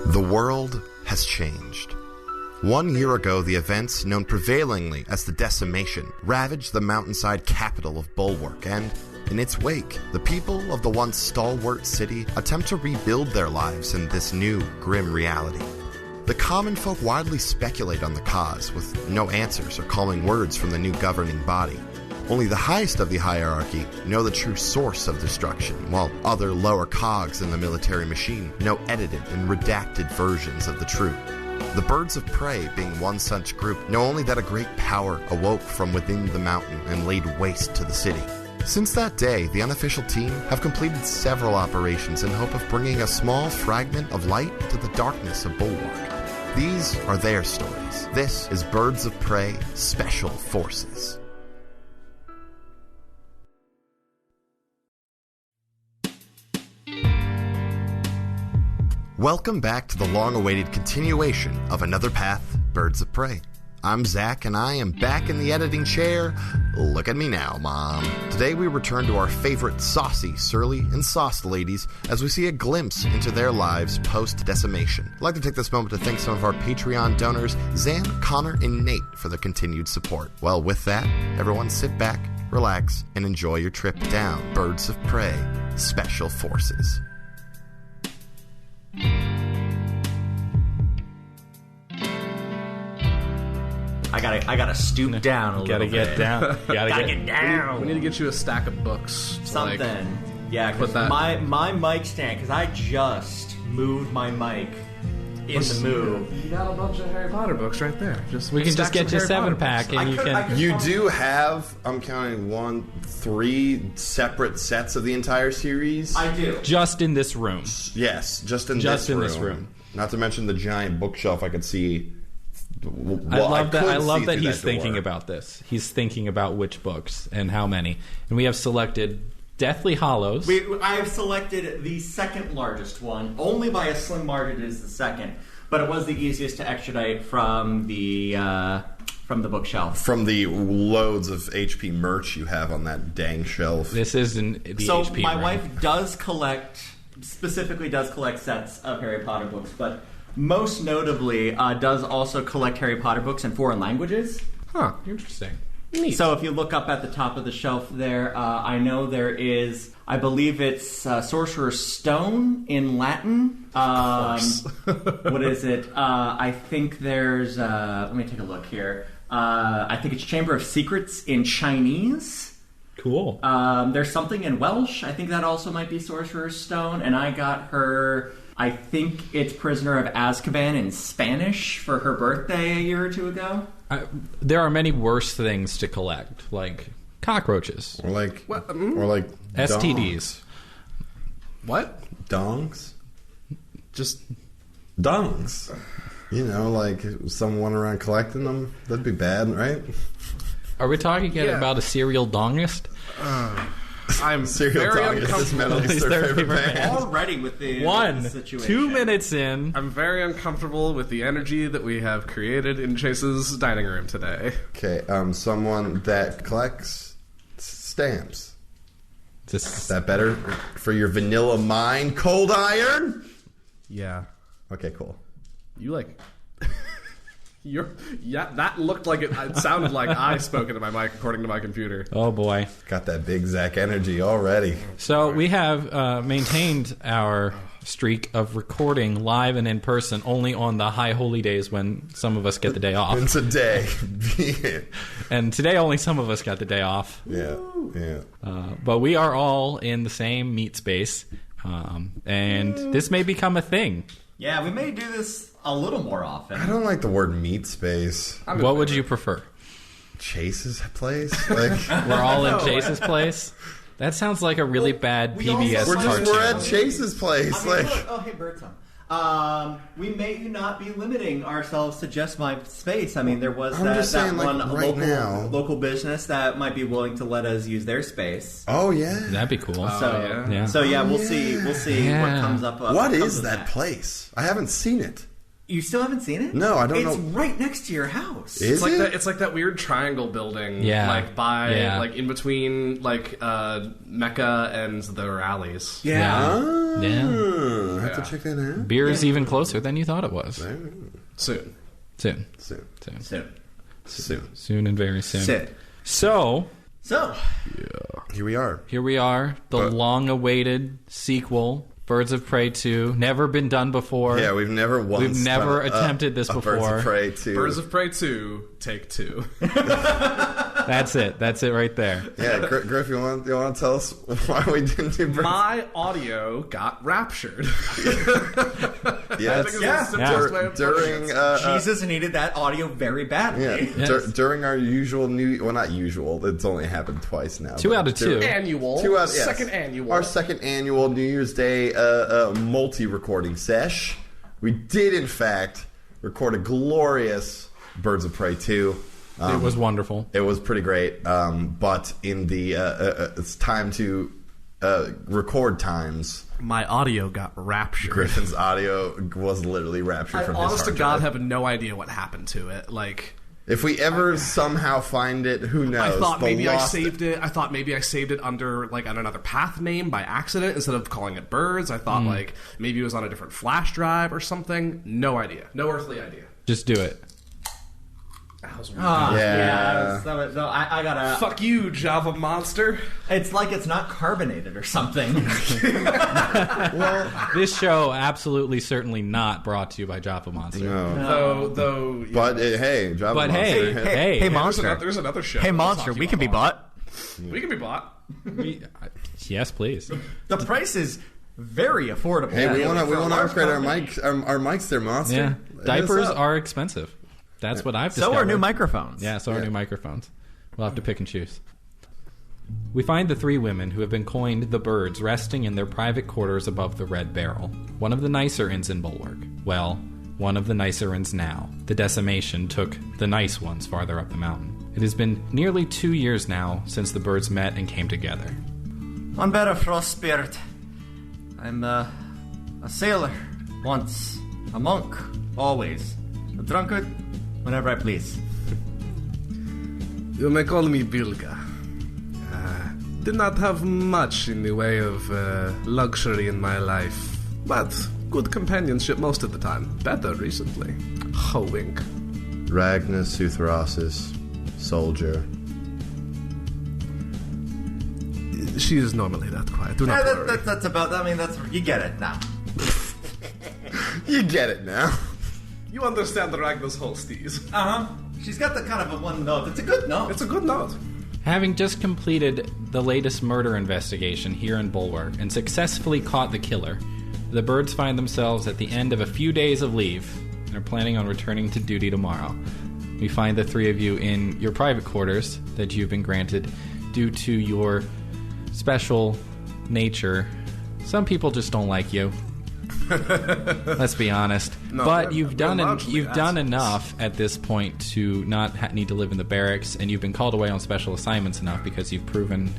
The world has changed. 1 year ago, the events known prevailingly as the Decimation ravaged the mountainside capital of Bulwark, and in its wake, the people of the once stalwart city attempt to rebuild their lives in this new, grim reality. The common folk widely speculate on the cause, with no answers or calming words from the new governing body. Only the highest of the hierarchy know the true source of destruction, while other lower cogs in the military machine know edited and redacted versions of the truth. The Birds of Prey, being one such group, know only that a great power awoke from within the mountain and laid waste to the city. Since that day, the unofficial team have completed several operations in hope of bringing a small fragment of light to the darkness of Bulwark. These are their stories. This is Birds of Prey Special Forces. Welcome back to the long-awaited continuation of Another Path, Birds of Prey. I'm Zach, and I am back in the editing chair. Look at me now, Mom. Today we return to our favorite saucy, surly, and sauced ladies as we see a glimpse into their lives post-decimation. I'd like to take this moment to thank some of our Patreon donors, Zan, Connor, and Nate, for their continued support. Well, with that, everyone sit back, relax, and enjoy your trip down Birds of Prey Special Forces. I gotta stoop down a little bit. Get down. Gotta get down. We need to get you a stack of books. Something. Yeah, because my mic stand, because I just moved my mic in the move. You got a bunch of Harry Potter books right there. We can just get you a 7-pack, and you can... You do have, I'm counting 3 separate sets of the entire series? I do. Just in this room. Yes, just in this room. Not to mention the giant bookshelf I could see. I love that he's thinking about this. He's thinking about which books and how many. And we have selected Deathly Hallows. I have selected the second largest one. Only by a slim margin is the second. But it was the easiest to extradite from the bookshelf. From the loads of HP merch you have on that dang shelf. This isn't the so HP my room. wife does collect sets of Harry Potter books, but most notably does also collect Harry Potter books in foreign languages. Huh, interesting. Neat. So if you look up at the top of the shelf there, I know there is, I believe it's Sorcerer's Stone in Latin. Of course. What is it? I think there's, let me take a look here. I think it's Chamber of Secrets in Chinese. Cool. There's something in Welsh. I think that also might be Sorcerer's Stone. And I got her, I think it's Prisoner of Azkaban in Spanish for her birthday a year or two ago. There are many worse things to collect, like cockroaches. Or like STDs. What? Dongs? Just dongs. You know, like someone around collecting them. That'd be bad, right? Are we talking about a serial dongist? I'm serial very uncomfortable. Is their favorite band. Already with the situation. 2 minutes in. I'm very uncomfortable with the energy that we have created in Chase's dining room today. Okay, someone that collects stamps. Is that better for your vanilla mind, Cold Iron? Yeah. Okay, cool. You like... that looked like it sounded like I spoke into my mic according to my computer. Oh boy. Got that big Zach energy already. So we have maintained our streak of recording live and in person only on the high holy days when some of us get the day off. It's a day. And today only some of us got the day off. Yeah. But we are all in the same meet space. And this may become a thing. Yeah, we may do this a little more often. I don't like the word meat space. What would you prefer? Chase's place? Like we're all in Chase's place? That sounds like a really bad PBS cartoon. We're at Chase's place. I mean, look, oh, hey, Birdsome. We may not be limiting ourselves to just my space. I mean, there was that one local business that might be willing to let us use their space. Oh, yeah. That'd be cool. So we'll see what comes up. What is that place? I haven't seen it. You still haven't seen it? No, I don't know. It's right next to your house. Is it? It's like that weird triangle building, like in between Mecca and the rallies. Yeah. I have to check that out. Beer is even closer than you thought it was. Soon. Soon and very soon. So, here we are. The long-awaited sequel, Birds of Prey 2. Never been done before. Yeah, we've never attempted this before. Birds of Prey 2. Birds of Prey 2, take 2. That's it right there. Yeah, Griff, you want to tell us why we didn't do Birds? My audio got raptured. During Jesus needed that audio very badly. Yeah, during our usual not usual. It's only happened twice now. 2 out of 2. Second annual. Our second annual New Year's Day multi-recording sesh. We did, in fact, record a glorious Birds of Prey 2. It was wonderful. It was pretty great. But in the it's time to record times. My audio got raptured. Griffin's audio was literally raptured from his hard drive. Honest to God, have no idea what happened to it. Like, if we ever somehow find it, who knows? I thought maybe I saved it. I thought maybe I saved it under on another path name by accident instead of calling it Birds. I thought maybe it was on a different flash drive or something. No idea. No earthly idea. Just do it. I gotta... Fuck you, Java monster. It's like it's not carbonated or something. Well, this show absolutely certainly not brought to you by Java Monster. No. Though. But hey, Java Monster. Hey, Monster. There's another show. Hey, Monster, we can be bought. We can be bought. Yes, please. The price is very affordable. Hey, we want to upgrade our mics there, Monster. Yeah. Diapers are expensive. That's what I've discovered. So are new microphones. Yeah, so are new microphones. We'll have to pick and choose. We find the 3 women who have been coined the Birds resting in their private quarters above the Red Barrel, one of the nicer inns in Bulwark. Well, one of the nicer inns now. The decimation took the nice ones farther up the mountain. It has been nearly 2 years now since the Birds met and came together. I'm better frost spirit. I'm a sailor once, a monk always, a drunkard whenever I please. You may call me Bilga. Did not have much in the way of luxury in my life, but good companionship most of the time. Better recently. Wink. Ragnar Suthrosis, soldier. She is normally that quiet. Do not worry. That's about... I mean, you get it now. You get it now. You understand Ragnar's whole steez. She's got the kind of a one note. It's a good note. It's a good note. Having just completed the latest murder investigation here in Bulwark and successfully caught the killer, the Birds find themselves at the end of a few days of leave and are planning on returning to duty tomorrow. We find the 3 of you in your private quarters that you've been granted due to your special nature. Some people just don't like you. Let's be honest. No, but you've done enough at this point to not need to live in the barracks, and you've been called away on special assignments enough because you've proven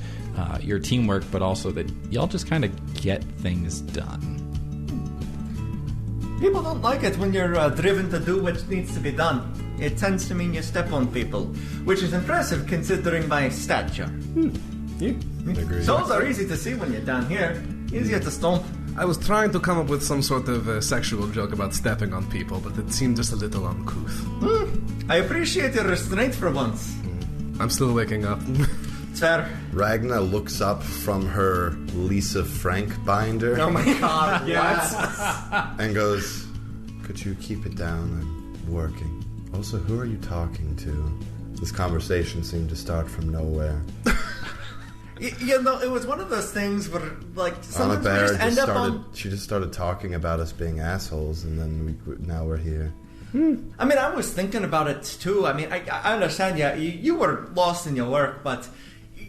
your teamwork, but also that y'all just kind of get things done. People don't like it when you're driven to do what needs to be done. It tends to mean you step on people, which is impressive considering my stature. Yeah. Souls are easy to see when you're down here. Easier to stomp. I was trying to come up with some sort of sexual joke about stepping on people, but it seemed just a little uncouth. I appreciate your restraint for once. I'm still waking up. Fair. Ragnar looks up from her Lisa Frank binder. Oh my god, yes. And goes, could you keep it down? I'm working. Also, who are you talking to? This conversation seemed to start from nowhere. You know, it was one of those things where, like, sometimes we just end up on... She just started talking about us being assholes, and then now we're here. I mean, I was thinking about it, too. I mean, I understand, you were lost in your work, but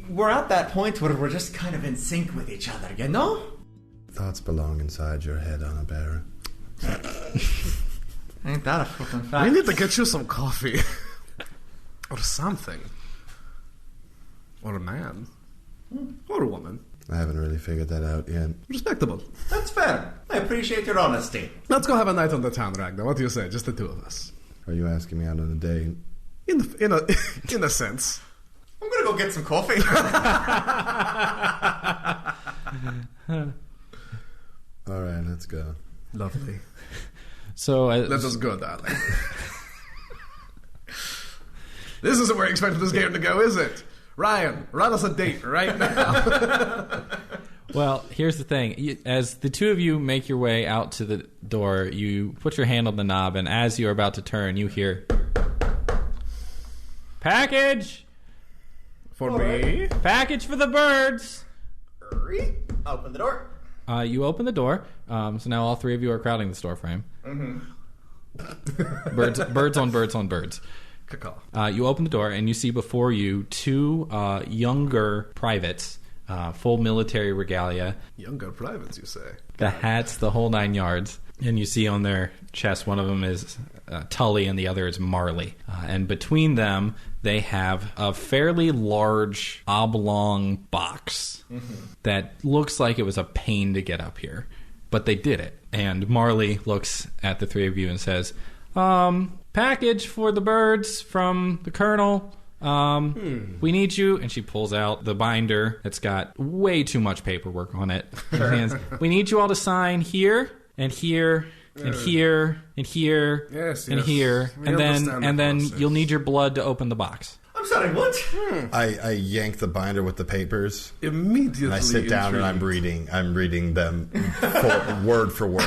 we're at that point where we're just kind of in sync with each other, you know? Thoughts belong inside your head, Anna Barra. Ain't that a fucking fact? We need to get you some coffee. Or something. Or a man. Or a woman. I haven't really figured that out yet. Respectable. That's fair. I appreciate your honesty. Let's go have a night on the town, Ragnar. What do you say? Just the 2 of us. Are you asking me out on a date? In a sense. I'm gonna go get some coffee. Alright, let's go. Lovely. So let us go, darling. This isn't where you expected this game to go, is it? Ryan, run us a date right now. Well, here's the thing. As the two of you make your way out to the door, you put your hand on the knob, and as you're about to turn, you hear... Package! For me? Package for the birds! Open the door. You open the door. So now all three of you are crowding the store frame. Mm-hmm. Birds on birds on birds. You open the door, and you see before you two younger privates, full military regalia. Younger privates, you say? The hats, the whole 9 yards. And you see on their chest, one of them is Tully and the other is Marley. And between them, they have a fairly large oblong box that looks like it was a pain to get up here. But they did it. And Marley looks at the three of you and says, package for the birds from the Colonel. We need you. And she pulls out the binder that's got way too much paperwork on it. We need you all to sign here and here and here and here and here. And then you'll need your blood to open the box. I'm sorry, what? I yank the binder with the papers. Immediately. And I sit down and I'm reading them word for word.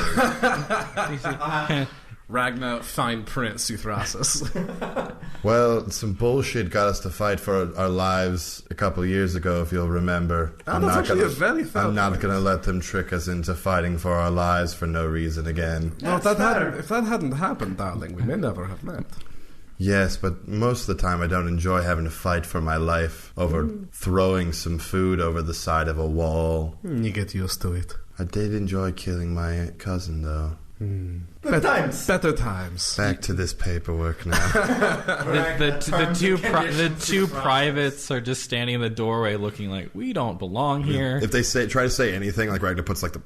Ragnar fine print Suthrasis. Well, some bullshit got us to fight for our lives a couple of years ago, if you'll remember. I'm not going to let them trick us into fighting for our lives for no reason again. Well, if that hadn't happened, darling, we may never have met. Yes, but most of the time I don't enjoy having to fight for my life over throwing some food over the side of a wall. You get used to it. I did enjoy killing my cousin, though. Better times. Back to this paperwork now. The two privates are just standing in the doorway looking like, we don't belong here. If they try to say anything, like Ragnar puts like the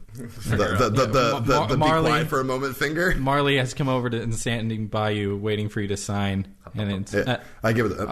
be quiet for a moment finger. Marley has come over and standing by you, waiting for you to sign. And it's, I give her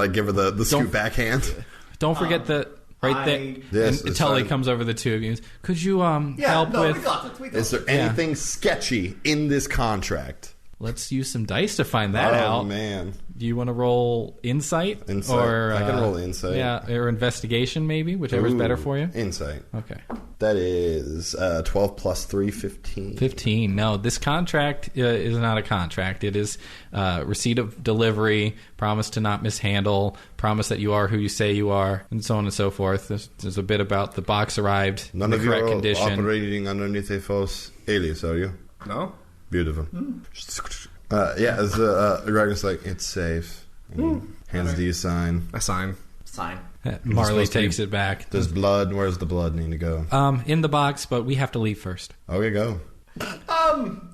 give her the scoot backhand. Don't forget the. Right there. Yes, and Tully comes over the two of you. Could you help with... We got it. Is there anything sketchy in this contract? Let's use some dice to find that out. Oh, man. Do you want to roll insight? Or, I can roll insight. Yeah, or investigation, maybe, whichever's better for you. Insight. Okay. That is 12 plus 3, 15. 15. No, this contract is not a contract. It is receipt of delivery, promise to not mishandle, promise that you are who you say you are, and so on and so forth. There's a bit about the box arrived in the correct condition. None of you are operating underneath a false alias, are you? No. Beautiful. As Ragnar's like, it's safe. Hands do you sign? I sign. Marley takes it back. Where's the blood need to go? In the box, but we have to leave first. Okay, go. I'm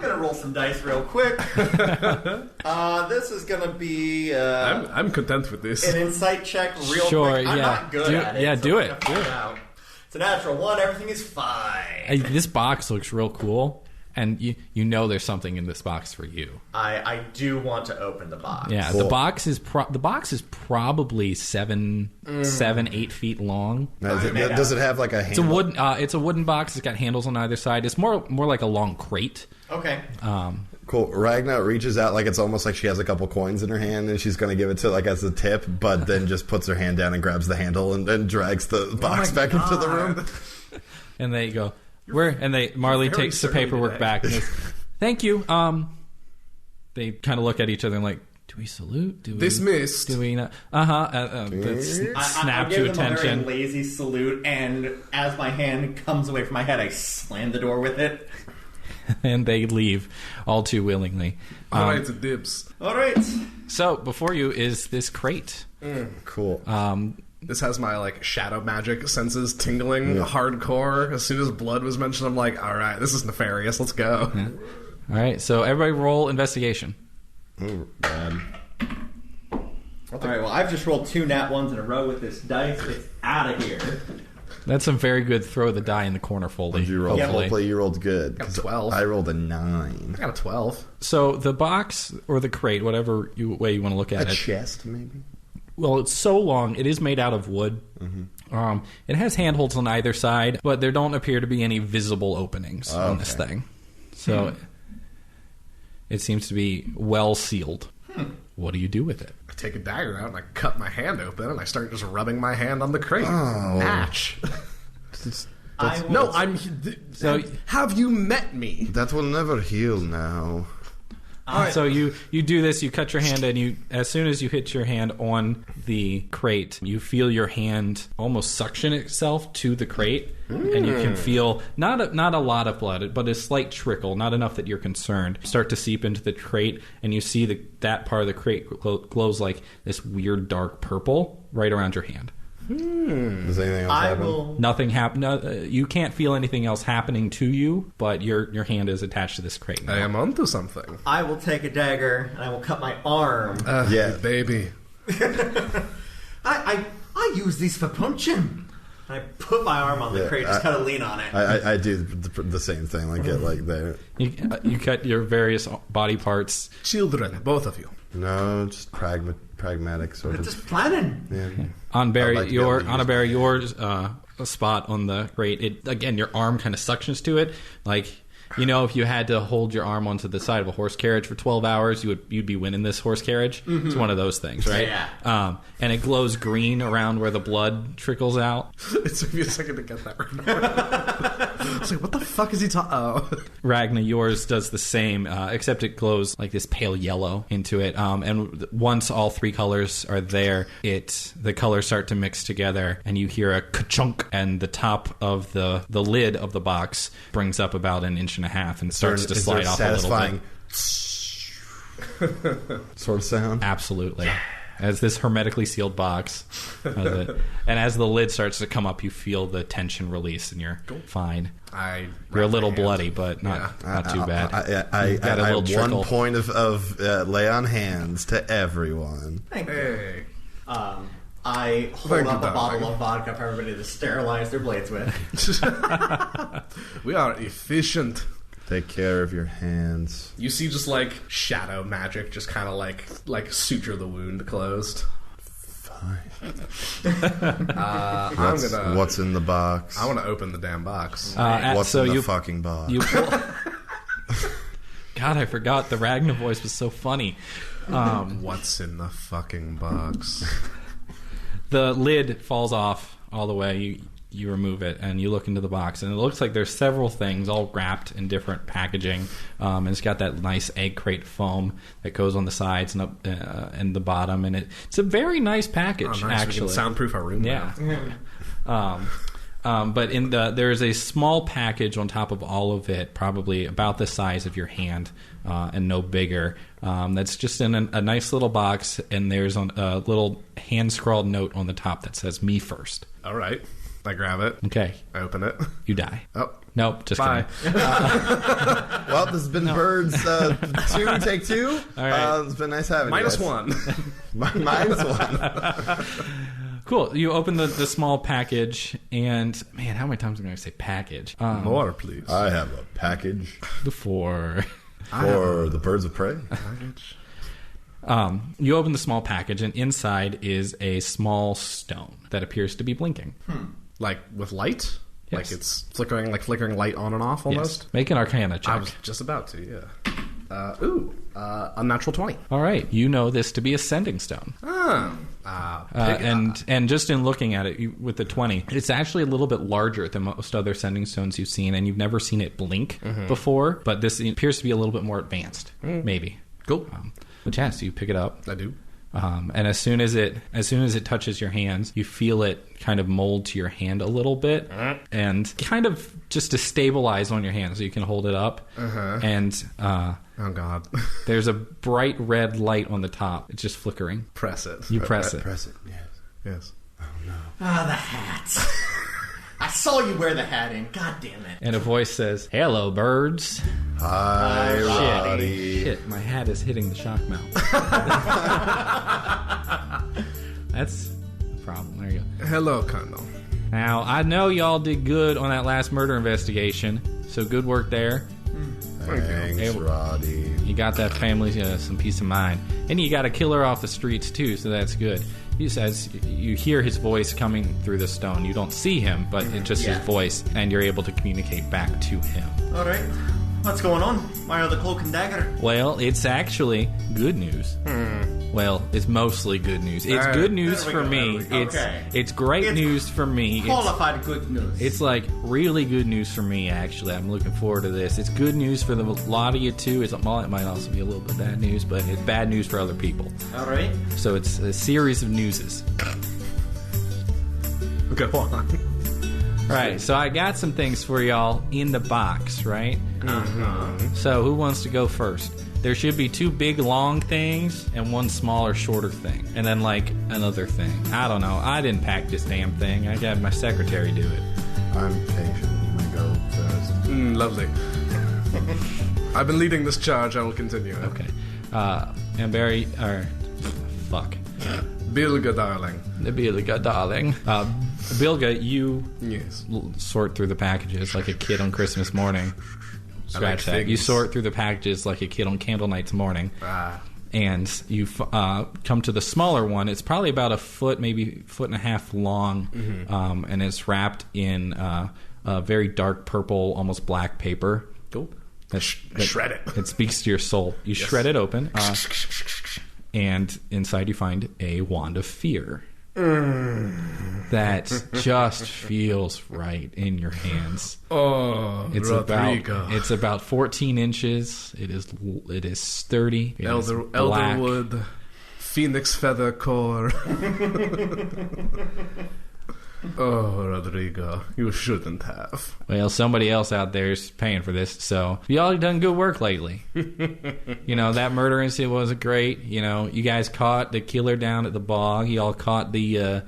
gonna roll some dice real quick. This is gonna be. I'm content with this. An insight check, real quick. I'm not good at it. Yeah, so do it. It's a natural 1. Everything is fine. This box looks real cool. And you know there's something in this box for you. I do want to open the box. Yeah, cool. The box is probably 7-8 feet long. Does it have like a handle? It's a wooden box. It's got handles on either side. It's more like a long crate. Okay. Cool. Ragnar reaches out like it's almost like she has a couple coins in her hand and she's going to give it to like as a tip, but then just puts her hand down and grabs the handle and drags the box back into the room. And they go. Marley takes the paperwork back and goes, thank you. They kind of look at each other and like, do we salute? Dismissed. Do we not? Snap to attention. I give them a very lazy salute, and as my hand comes away from my head, I slam the door with it. And they leave all too willingly. All right, dibs. All right. So before you is this crate. Cool. This has my like shadow magic senses tingling hardcore. As soon as blood was mentioned, I'm like, all right, this is nefarious. Let's go. Yeah. All right, so everybody roll investigation. Ooh, bad. All right, well, I've just rolled 2 nat 1s in a row with this dice. It's out of here. That's some very good throw the die in the corner folding. You roll? Hopefully you rolled good. I got a 12. I rolled a 9. I got a 12. So the box or the crate, whatever way you want to look at it. A chest, maybe? Well, it's so long. It is made out of wood, It has handholds on either side, but there don't appear to be any visible openings on this thing. So it seems to be well sealed. What do you do with it? I take a dagger out and I cut my hand open and I start just rubbing my hand on the crate. Match. Have you met me? That will never heal now. So you do this, you cut your hand, and as soon as you hit your hand on the crate, you feel your hand almost suction itself to the crate, and you can feel not a lot of blood, but a slight trickle, not enough that you're concerned, start to seep into the crate, and you see that part of the crate glows like this weird dark purple right around your hand. Does anything else happen? Nothing happen. You can't feel anything else happening to you, but your hand is attached to this crate now. I am onto something. I will take a dagger and I will cut my arm. Baby. I use these for punching. I put my arm on the crate, just kind of lean on it. I do the same thing, like get like there. You cut your various body parts. Children, both of you. No, just pragmatic sort of. Just planning. Yeah. On Barry, your spot on the crate, your arm kind of suctions to it, like. If you had to hold your arm onto the side of a horse carriage for 12 hours, you'd be winning this horse carriage. Mm-hmm. It's one of those things, right? Yeah. And it glows green around where the blood trickles out. It took me a second to get that right. I was like, what the fuck is he talking? Oh. Ragna, yours does the same, except it glows like this pale yellow into it. And once all three colors are there, the colors start to mix together, and you hear a ka-chunk, and the top of the lid of the box brings up about an inch and a half and starts to slide off a little bit. Sort of sound? Absolutely. As this hermetically sealed box. And as the lid starts to come up, you feel the tension release and you're fine. You're a little bloody, but not too bad. I got a little trickle. 1 point of lay on hands to everyone. Thank you. I hold up a bottle of vodka for everybody to sterilize their blades with. We are efficient. Take care of your hands. You see just like shadow magic just kind of like suture the wound closed. Fine. What's in the box? I want to open the damn box. What's in the fucking box? God, I forgot. The Ragnar voice was so funny. What's in the fucking box? The lid falls off all the way. You remove it, and you look into the box, and it looks like there's several things all wrapped in different packaging. And it's got that nice egg crate foam that goes on the sides and up and the bottom, and it's a very nice package. Nice. Actually, we can soundproof our room. Yeah. But there's a small package on top of all of it, probably about the size of your hand and no bigger. That's just in a nice little box, and there's a little hand-scrawled note on the top that says, "Me first." All right. I grab it. Okay. I open it. You die. Oh. Nope, just Bye. kidding. Well, this has been Birds 2, take 2. All right. It's been nice having you guys. -1. Cool. You open the small package, and man, how many times am I going to say package? More, please. I have a package for the Birds of Prey. Package. You open the small package, and inside is a small stone that appears to be blinking. Like with light? Yes. Like it's flickering light on and off almost? Yes. Make an Arcana check. I was just about to, yeah. A natural 20. All right. You know this to be a sending stone. And just in looking at it with the 20, it's actually a little bit larger than most other sending stones you've seen, and you've never seen it blink before, but this appears to be a little bit more advanced, maybe. Cool. But yeah, so you pick it up. I do. And as soon as it touches your hands, you feel it kind of mold to your hand a little bit, and kind of just to stabilize on your hand, so you can hold it up. And oh god, there's a bright red light on the top. It's just flickering. Press it. You press it. Press it. Yes. Oh no. The hat. I saw you wear the hat in. God damn it. And a voice says, "Hello, birds." Hi, Roddy. Shit, my hat is hitting the shock mount. That's the problem. There you go. Hello, Colonel. Now, I know y'all did good on that last murder investigation, so good work there. Thanks, Roddy. You got that family some peace of mind. And you got a killer off the streets, too, so that's good. He says you hear his voice coming through the stone. You don't see him, but it's just his voice, and you're able to communicate back to him. All right. What's going on? Why are the cloak and dagger? Well, it's actually good news. Well, it's mostly good news. It's good news for me. It's great news for me. Qualified good news. It's like really good news for me, actually. I'm looking forward to this. It's good news for the lot of you, too. It might also be a little bit bad news, but it's bad news for other people. All right. So it's a series of newses. Go on. Right, so I got some things for y'all in the box, right? So who wants to go first? There should be 2 big, long things and 1 smaller, shorter thing. And then, like, another thing. I don't know. I didn't pack this damn thing. I got my secretary do it. I'm patient. You may go first. Lovely. I've been leading this charge. I will continue. Okay. And Barry... fuck. Bilga, darling. Bilga, darling. Bilga, you yes. Sort through the packages like a kid on Christmas morning. Scratch that. You sort through the packages like a kid on Candle Night's morning. And you come to the smaller one. It's probably about a foot, maybe 1.5 feet long, and it's wrapped in a very dark purple, almost black paper. Cool. Shred it. It speaks to your soul. You shred it open, and inside you find a wand of fear. That just feels right in your hands. It's Rodrigo. It's about 14 inches. It is sturdy. Elderwood, phoenix feather core. Oh, Rodrigo, you shouldn't have. Well, somebody else out there is paying for this, so y'all have done good work lately. That murder incident wasn't great. You guys caught the killer down at the bog. Y'all caught the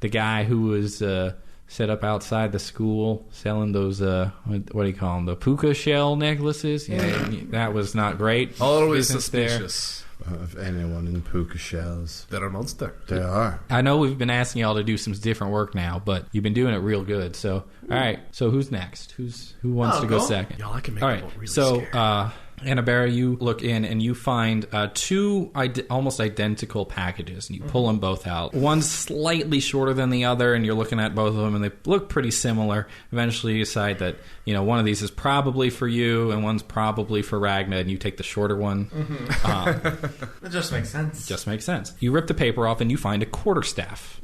guy who was set up outside the school selling those, what do you call them, the puka shell necklaces. That was not great. Always suspicious. Of anyone in puka shells. They're a monster. They are. I know we've been asking y'all to do some different work now, but you've been doing it real good. So, all right. So who's next? Who wants to go second? Y'all, I can make all right. Really so, scared. Annabara, you look in and you find 2 almost identical packages, and you pull them both out. One's slightly shorter than the other, and you're looking at both of them, and they look pretty similar. Eventually, you decide that one of these is probably for you, and one's probably for Ragna, and you take the shorter one. It just makes sense. Just makes sense. You rip the paper off, and you find a quarterstaff.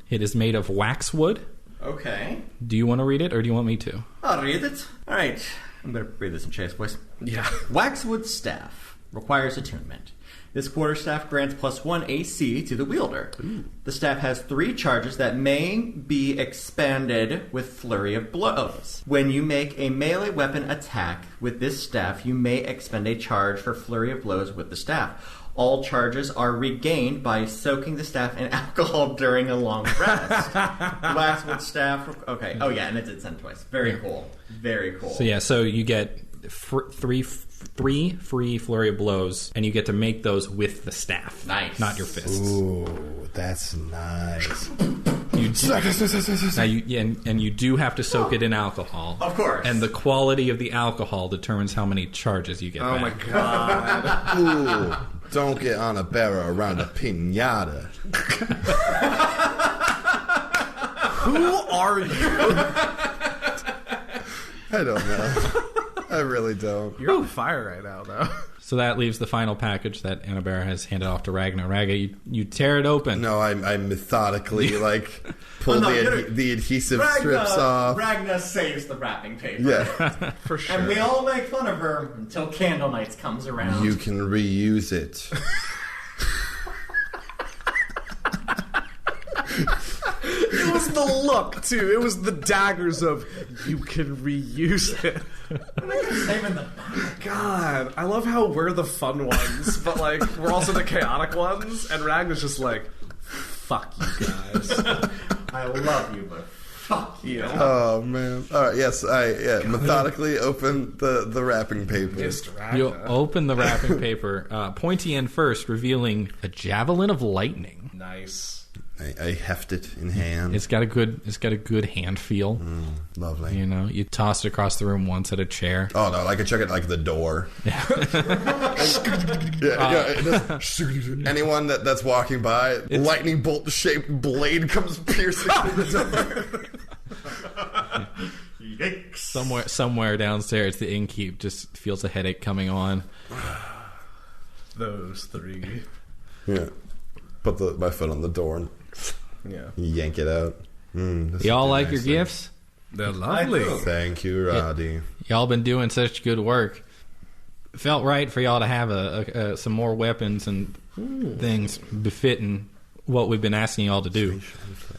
It is made of waxwood. Okay. Do you want to read it, or do you want me to? I'll read it. All right. I better read this in Chase voice. Yeah. Waxwood staff requires attunement. This quarterstaff grants +1 AC to the wielder. Ooh. The staff has 3 charges that may be expanded with Flurry of Blows. When you make a melee weapon attack with this staff, you may expend a charge for Flurry of Blows with the staff. All charges are regained by soaking the staff in alcohol during a long rest. Waxwood staff... Okay. Oh, yeah, and it did send twice. Very cool. Very cool. So you get 3 free Flurry of Blows, and you get to make those with the staff. Nice. Not your fists. Ooh, that's nice. You do have to soak it in alcohol. Of course. And the quality of the alcohol determines how many charges you get back. Oh, my God. Ooh. Don't get on a barrel around a piñata. Who are you? I don't know. I really don't. You're on fire right now, though. So that leaves the final package that Annabara has handed off to Ragna. Ragna, you tear it open. No, I methodically pull the adhesive strips off. Ragna saves the wrapping paper. Yeah, for sure. And we all make fun of her until Candle Nights comes around. You can reuse it. It was the look, too. It was the daggers of, you can reuse it. Saving the back. God, I love how we're the fun ones, but, we're also the chaotic ones, and Ragna's just fuck you guys. I love you, but fuck you. Oh, man. All right, yes, methodically open the wrapping paper. You open the wrapping paper, pointy end first, revealing a javelin of lightning. Nice. I heft it in hand. It's got a good hand feel. Lovely. You know, you toss it across the room once at a chair. Oh no, I could chuck it like the door. Anyone that's walking by, lightning bolt shaped blade comes piercing through the door. Yikes. Somewhere downstairs, the innkeep just feels a headache coming on. Those three. Yeah. Put my foot on the door and yank it out. Y'all like your gifts? They're lovely. Thank you, Roddy. Y'all been doing such good work. Felt right for y'all to have some more weapons and things befitting what we've been asking y'all to do.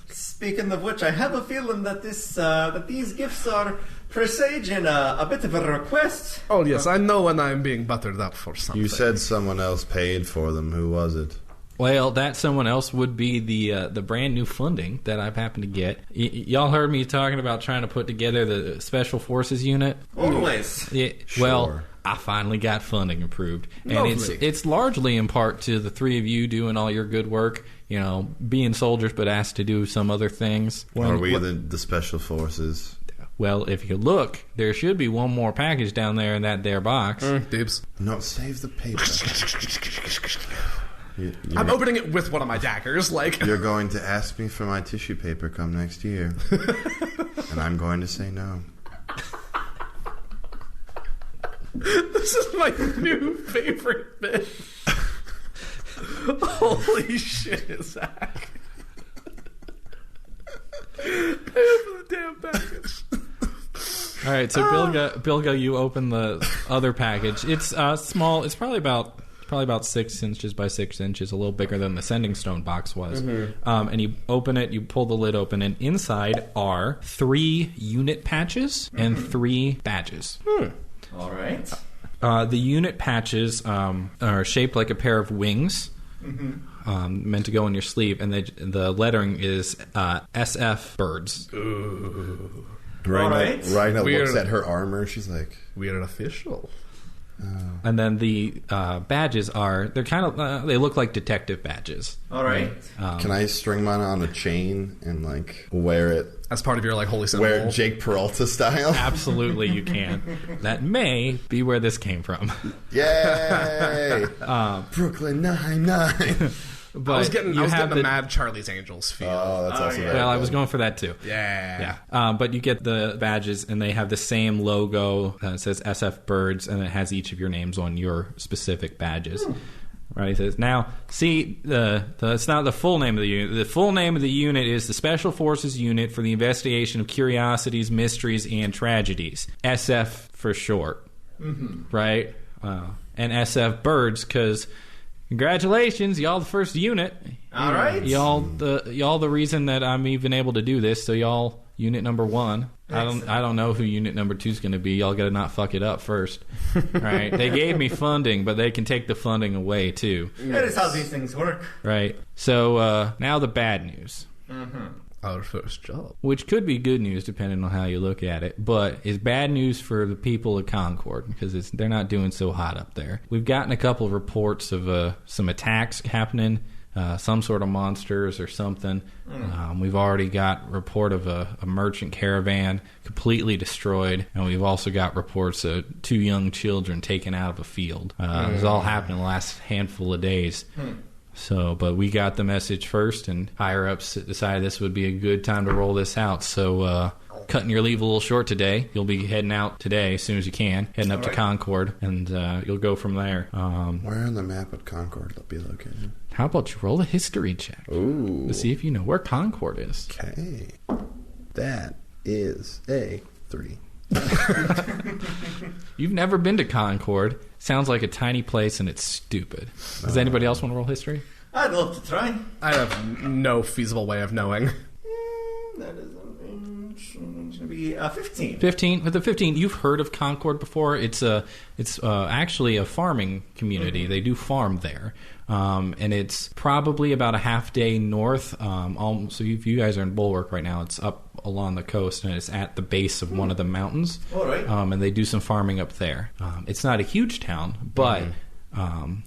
Speaking of which, I have a feeling that these gifts are presaging a bit of a request. Oh yes, I know when I'm being buttered up for something. You said someone else paid for them. Who was it? Well, that someone else would be the brand new funding that I've happened to get. Y'all heard me talking about trying to put together the Special Forces unit? Always. Yeah, well, I finally got funding approved. And it's largely in part to the three of you doing all your good work, you know, being soldiers but asked to do some other things. Are we the Special Forces? Well, if you look, there should be one more package down there in that there box. Dibs. No, save the paper. I'm opening it with one of my daggers, like... You're going to ask me for my tissue paper come next year. And I'm going to say no. This is my new favorite bit. Holy shit, Zach. Pay for the damn package. All right, so Bilga, you open the other package. It's small. It's probably about 6 inches by 6 inches, a little bigger than the sending stone box was. And you open it, you pull the lid open, and inside are 3 unit patches and 3 badges. All right. The unit patches are shaped like a pair of wings, meant to go on your sleeve, and the lettering is SF Birds. Ooh. Ryina looks at her armor. She's like, "We're official." And then the badges they're kind of they look like detective badges. All right. can I string mine on a chain and like wear it as part of your like holy symbol? Wear it Jake Peralta style? Absolutely, you can. That may be where this came from. Yay! Brooklyn 99. But I was getting the Mad Charlie's Angels feel. Oh, that's also well, I was going for that too. Yeah. But you get the badges, and they have the same logo. It says SF Birds, and it has each of your names on your specific badges. Right? It says, now, see, it's not the full name of the unit. The full name of the unit is the Special Forces Unit for the Investigation of Curiosities, Mysteries, and Tragedies. SF for short. Right? And SF Birds, because... Congratulations, y'all the first unit. All right. Y'all the reason that I'm even able to do this, so y'all unit number 1. Excellent. I don't know who unit number 2 is going to be. Y'all got to not fuck it up first. Right? They gave me funding, but they can take the funding away too. That is how these things work. Right. So now the bad news. Our first job. Which could be good news depending on how you look at it, but is bad news for the people of Concord because they're not doing so hot up there. We've gotten a couple of reports of some attacks happening, some sort of monsters or something. We've already got report of a merchant caravan completely destroyed, and we've also got reports of 2 young children taken out of a field. It's all happened in the last handful of days. So, but we got the message first, and higher-ups decided this would be a good time to roll this out. So, cutting your leave a little short today. You'll be heading out today as soon as you can, heading up to Concord, and you'll go from there. Where on the map would Concord be located? How about you roll a history check? Ooh. To see if you know where Concord is. Okay. That is a 3. You've never been to Concord. Sounds like a tiny place and it's stupid. Does anybody else want to roll history? I'd love to try. I have no feasible way of knowing. That is going to be 15. 15. With the 15, you've heard of Concord before. It's actually a farming community. They do farm there. And it's probably about a half day north. So if you guys are in Bulwark right now, it's up along the coast, and it's at the base of one of the mountains. All right. And they do some farming up there. It's not a huge town, but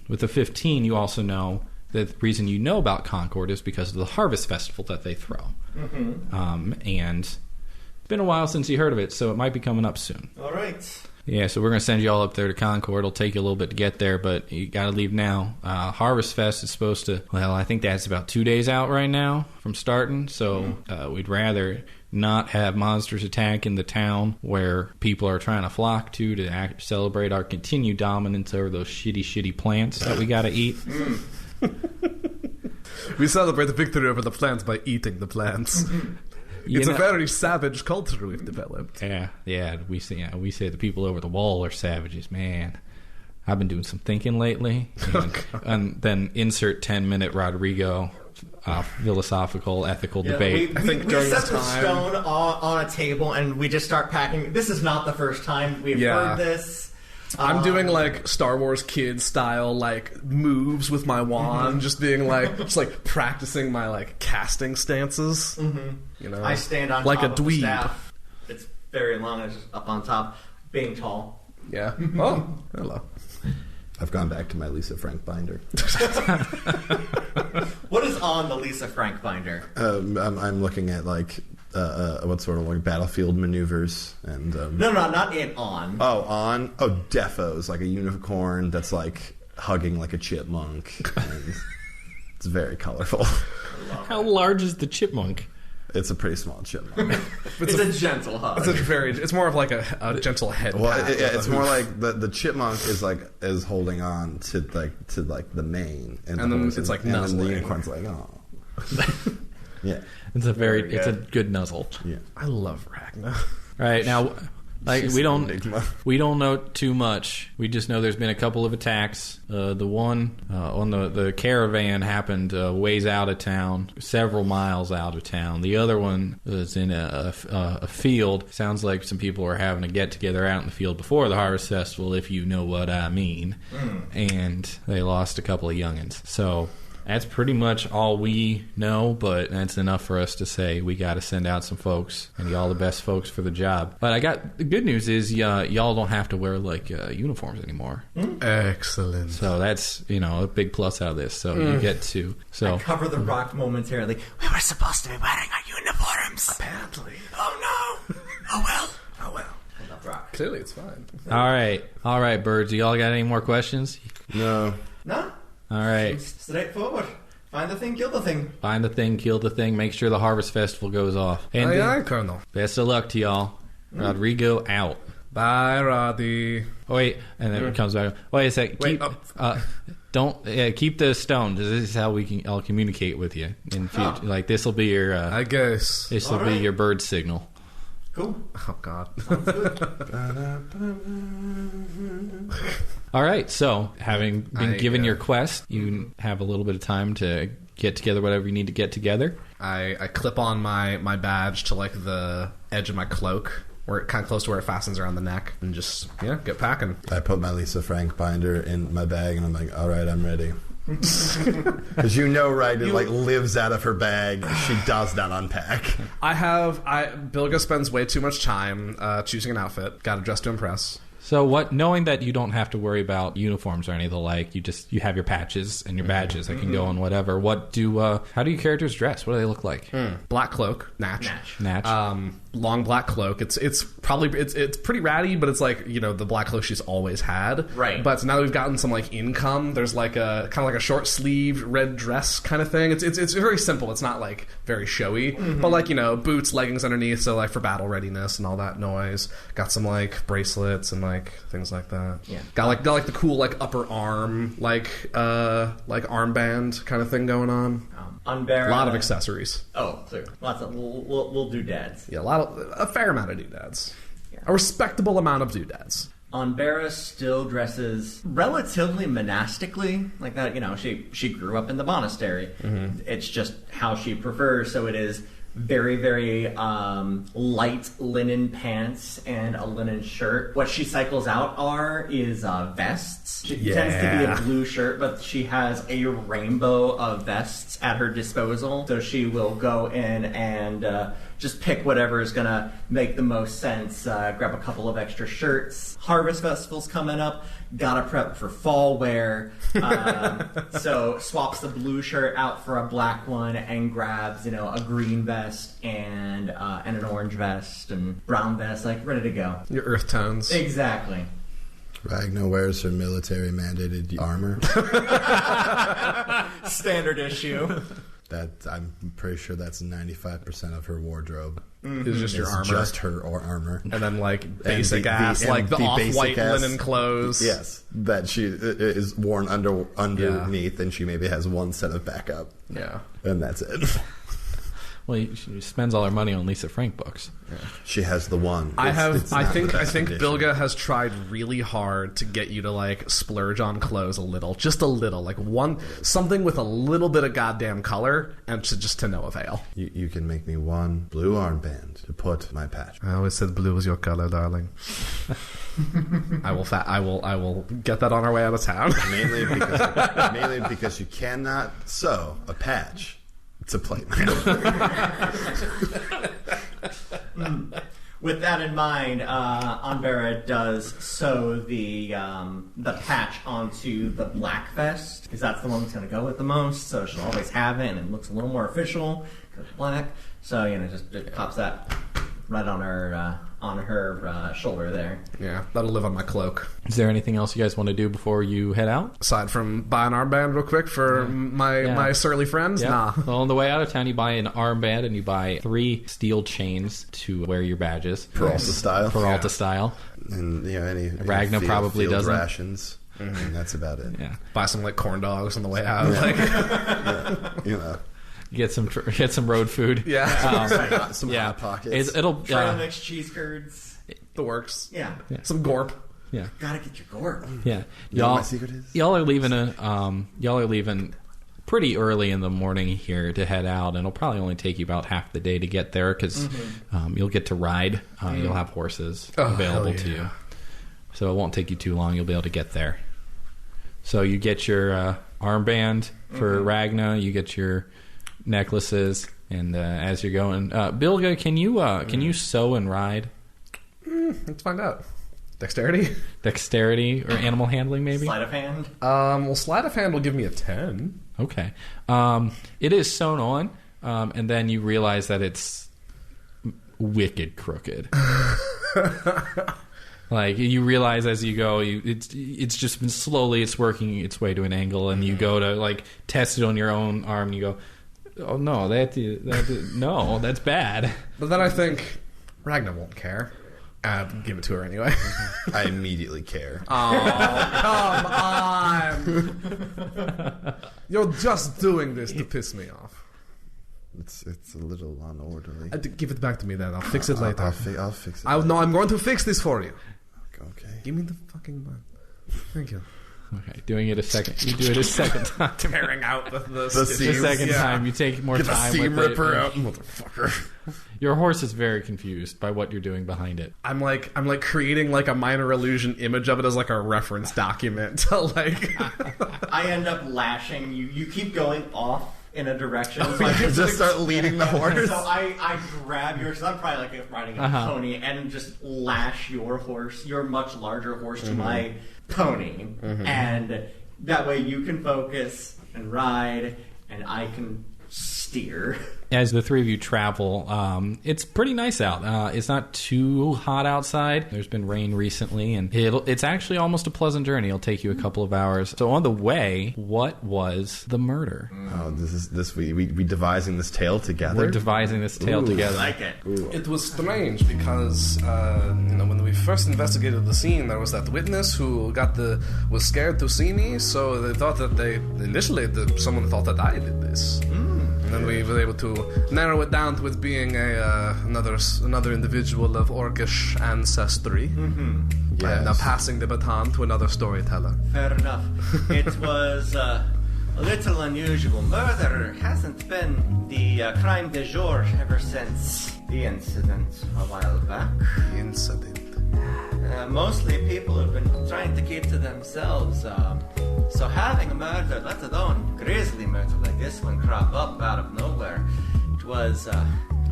with the 15, you also know the reason you know about Concord is because of the Harvest Festival that they throw. And it's been a while since you heard of it, so it might be coming up soon. All right. Yeah, so we're going to send you all up there to Concord. It'll take you a little bit to get there, but you got to leave now. Harvest Fest is supposed to, well, I think that's about 2 days out right now from starting, so we'd rather not have monsters attack in the town where people are trying to flock to celebrate our continued dominance over those shitty plants that we got to eat. We celebrate the victory over the plants by eating the plants. It's a very savage culture we've developed. Yeah. We say the people over the wall are savages, man. I've been doing some thinking lately, and then insert 10-minute Rodrigo philosophical, ethical debate. I think we set the stone on a table, and we just start packing. This is not the first time we've heard this. I'm doing like Star Wars kid style like moves with my wand, just being like practicing my like casting stances. You know, I stand on like top a of the dweeb. staff. It's very long. It's just up on top, being tall. Yeah. Oh, hello. I've gone back to my Lisa Frank binder. What is on the Lisa Frank binder? I'm looking at like what sort of like battlefield maneuvers and No, not in on. Oh, defos, like a unicorn that's like hugging like a chipmunk, and it's very colorful. How large is the chipmunk? It's a pretty small chipmunk. It's a gentle hug. It's more of like a gentle head. Well, it's more like the chipmunk is holding on to the mane, and then it's like nuzzling. And the unicorn's like, oh. Yeah. It's a good nuzzle. Yeah. I love Ragna. Right, now, like, we don't know too much. We just know there's been a couple of attacks. The one on the caravan happened ways out of town, several miles out of town. The other one was in a field. Sounds like some people were having a get-together out in the field before the Harvest Festival, if you know what I mean. And they lost a couple of youngins. So that's pretty much all we know, but that's enough for us to say we got to send out some folks and y'all the best folks for the job. But the good news is y'all don't have to wear like uniforms anymore. Excellent. So that's a big plus out of this. So you get to I cover the rock momentarily. We were supposed to be wearing our uniforms. Apparently. Oh no. Oh well. Rock. Clearly, it's fine. All right, birds. Y'all got any more questions? No. All right. Straightforward. Find the thing, kill the thing. Find the thing, kill the thing. Make sure the Harvest Festival goes off. And aye, Colonel. Best of luck to y'all. Rodrigo out. Bye, Roddy. Oh, wait, and then it comes back. Wait a sec. Keep the stone. This is how I'll communicate with you in future. Like this will be your. I guess this will be your bird signal. Cool. Oh God. Sounds good. All right. So, having been given your quest, you have a little bit of time to get together whatever you need to get together. I clip on my badge to like the edge of my cloak, where it kind of close to where it fastens around the neck, and just get packing. I put my Lisa Frank binder in my bag, and I'm like, all right, I'm ready. Because Ryder lives out of her bag. She does not unpack. Bilga spends way too much time choosing an outfit. Got to dress to impress. So knowing that you don't have to worry about uniforms or any of the like, you have your patches and your badges that can go on whatever. How do your characters dress? What do they look like? Black cloak, natch. Long black cloak. It's pretty ratty, but it's like the black cloak she's always had. Right. But now that we've gotten some like income, there's like a kind of like a short sleeved red dress kind of thing. It's very simple. It's not like very showy, but like boots, leggings underneath, so like for battle readiness and all that noise. Got some like bracelets and like things like that. Yeah. Got like the cool like upper arm like armband kind of thing going on. A lot of accessories. Oh, clear. Lots of we'll do dads. Yeah, a fair amount of doodads. Yeah. A respectable amount of doodads. Anbera still dresses relatively monastically, like that. She grew up in the monastery. It's just how she prefers. So it is very, very light linen pants and a linen shirt. What she cycles out is vests. She tends to be a blue shirt, but she has a rainbow of vests at her disposal. So she will go in and just pick whatever is going to make the most sense. Grab a couple of extra shirts. Harvest Festival's coming up. Gotta prep for fall wear. So swaps the blue shirt out for a black one and grabs, a green vest and an orange vest and brown vest, like ready to go. Your earth tones. Exactly. Ragnar wears her military mandated armor. Standard issue. I'm pretty sure that's 95% of her wardrobe. It's just your armor. Just her armor. And then basic ass, the off-white linen clothes. Yes, that she is worn underneath, and she maybe has one set of backup. Yeah, and that's it. Well, she spends all her money on Lisa Frank books. Yeah. She has the one. I think Bilga has tried really hard to get you to splurge on clothes a little, just a little, something with a little bit of goddamn color, and just to no avail. You can make me one blue armband to put my patch. I always said blue was your color, darling. I will get that on our way out of town. mainly because you cannot sew a patch. It's a plate. With that in mind, Anbera does sew the patch onto the black vest, because that's the one that's going to go with the most, so she'll always have it, and it looks a little more official, because it's black. So, just pops that right on her shoulder there. Yeah, that'll live on my cloak. Is there anything else you guys want to do before you head out? Aside from buy an armband real quick for my surly friends? Yeah. Nah. Well, on the way out of town, you buy an armband and you buy 3 steel chains to wear your badges. Peralta style. And, any Ragnar probably doesn't. Rations. Mm-hmm. And that's about it. Yeah. Buy some, corn dogs on the way out. Yeah. Get some road food. Yeah. Some Hot Pockets. Trail mix cheese curds. The works. Yeah. Some gorp. Yeah. Gotta get your gorp. Yeah. You know what my secret is? Y'all are leaving pretty early in the morning here to head out, and it'll probably only take you about half the day to get there because you'll get to ride. You'll have horses available to you, so it won't take you too long. You'll be able to get there. So you get your armband for Ragnar. You get your necklaces, and as you're going, Bilga, can you sew and ride? Let's find out. Dexterity or animal handling, maybe. Sleight of hand. Well, sleight of hand will give me a 10. Okay. It is sewn on, and then you realize that it's wicked crooked. You realize as you go, it's just been slowly, it's working its way to an angle, and you go to test it on your own arm, and you go, oh no, no, that's bad. But then I think Ragnar won't care. Give it to her anyway. I immediately care. Oh, come on! You're just doing this to piss me off. It's a little unorderly. Give it back to me then. I'll fix it later. I'll fix it. No, I'm going to fix this for you. Okay. Give me the fucking bun. Thank you. Okay, doing it a second. You do it a second time. Tearing out the second time. You take more time. Get the seam with ripper it. out, motherfucker. Your horse is very confused by what you're doing behind it. I'm creating a minor illusion image of it as a reference document to I end up lashing you. You keep going off in a direction. So I can just start leading the horse. So I grab yours. I'm probably riding a pony, and just lash your horse, your much larger horse, to my pony, and that way you can focus and ride, and I can steer. As the three of you travel, it's pretty nice out. It's not too hot outside. There's been rain recently, and it's actually almost a pleasant journey. It'll take you a couple of hours. So on the way, what was the murder? Oh, we devising this tale together? We're devising this tale together. I like it. Ooh. It was strange because when we first investigated the scene, there was that witness who was scared to see me, so they thought that someone thought that I did this. And then we were able to narrow it down to it being another individual of Orcish ancestry. And now passing the baton to another storyteller. Fair enough. It was a little unusual. Murder hasn't been the crime du jour ever since the incident a while back. The incident. Mostly people have been trying to keep to themselves. So having a murder, let alone grisly murder like this one, crop up out of nowhere, it was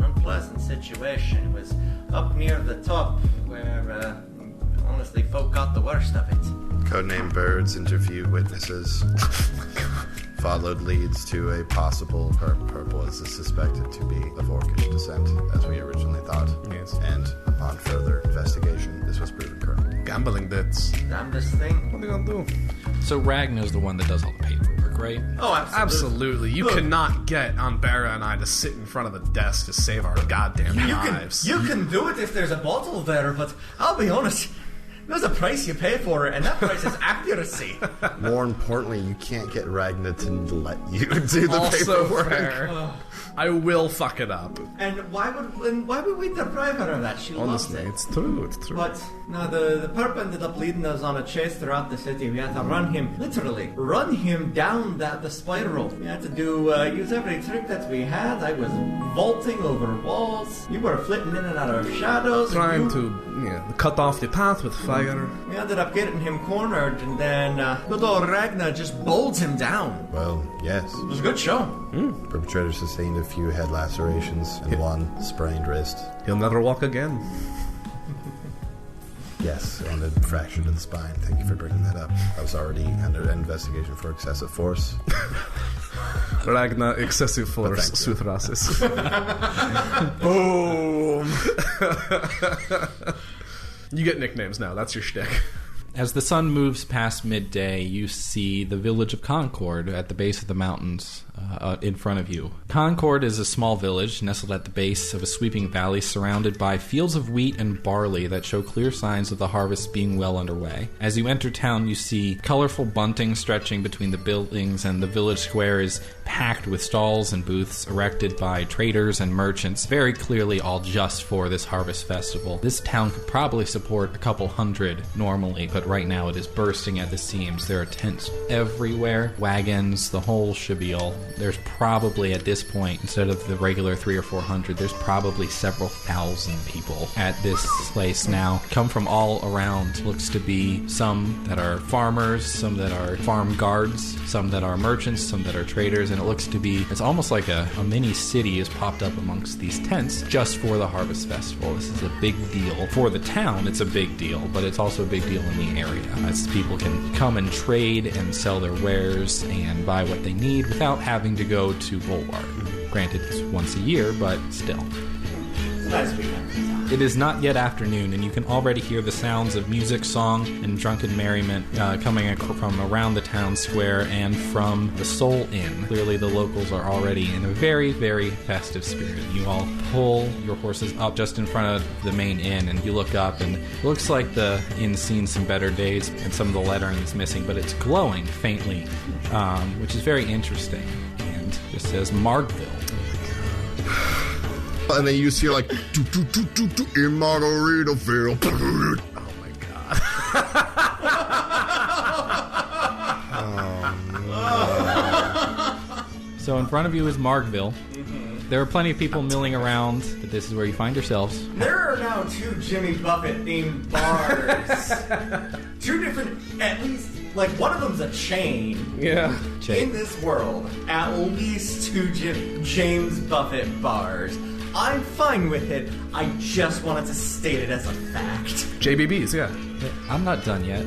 unpleasant situation. It was up near the top where, honestly, folk got the worst of it. Codename Birds interview witnesses. Followed leads to a possible purple is suspected to be of Orcish descent, as we originally thought. Yes. And upon further investigation, this was proven correct. Gambling debts. Damnedest thing. What are you gonna do? So Ragnar's the one that does all the paperwork, right? Oh, Absolutely. You cannot get Anbera and I to sit in front of a desk to save our goddamn lives. You can do it if there's a bottle there, but I'll be honest, there's a price you pay for it, and that price is accuracy. More importantly, you can't get Ragnar to let you do the Also paperwork. fair. I will fuck it up. And why would we deprive her of that? She Honestly, loves it. it's true. But no, the perp ended up leading us on a chase throughout the city. We had to run him down the spiral. We had to use every trick that we had. I was vaulting over walls. You were flitting in and out of shadows. Trying to cut off the path with fire. We ended up getting him cornered, and then good old Ragnar just bowled him down. Well, yes. It was a good show. Perpetrator sustained a few head lacerations and one sprained wrist. He'll never walk again. Yes, and a fracture to the spine. Thank you for bringing that up. I was already under investigation for excessive force. Ragnar, excessive force, Suthrasis. Boom! You get nicknames now, that's your shtick. As the sun moves past midday, you see the village of Concord at the base of the mountains in front of you. Concord is a small village nestled at the base of a sweeping valley surrounded by fields of wheat and barley that show clear signs of the harvest being well underway. As you enter town, you see colorful bunting stretching between the buildings, and the village square is packed with stalls and booths erected by traders and merchants, very clearly all just for this harvest festival. This town could probably support a couple hundred normally, but right now it is bursting at the seams. There are tents everywhere, wagons, the whole shabil. There's probably, at this point, instead of the regular 300 or 400, there's probably several thousand people at this place now. Come from all around. Looks to be some that are farmers, some that are farm guards, some that are merchants, some that are traders, and it looks to be, it's almost like a mini city has popped up amongst these tents just for the Harvest Festival. This is a big deal. For the town, it's a big deal, but it's also a big deal in the area, as people can come and trade and sell their wares and buy what they need without having to go to Bulwark. Granted, it's once a year, but still. It's a nice weekend. It is not yet afternoon, and you can already hear the sounds of music, song, and drunken merriment coming from around the town square and from the Soul Inn. Clearly, the locals are already in a very, very festive spirit. You all pull your horses up just in front of the main inn, and you look up, and it looks like the inn's seen some better days, and some of the lettering is missing, but it's glowing faintly, which is very interesting, and just says Margville. And then you see like in Margaritaville. Oh my god. So in front of you is Margville. There are plenty of people milling around, but this is where you find yourselves. There are now 2 Jimmy Buffett-themed bars. 2 different, at least, like, one of them's a chain. Yeah. In this world, at least 2 James Buffett bars. I'm fine with it. I just wanted to state it as a fact. JBBs, yeah. I'm not done yet.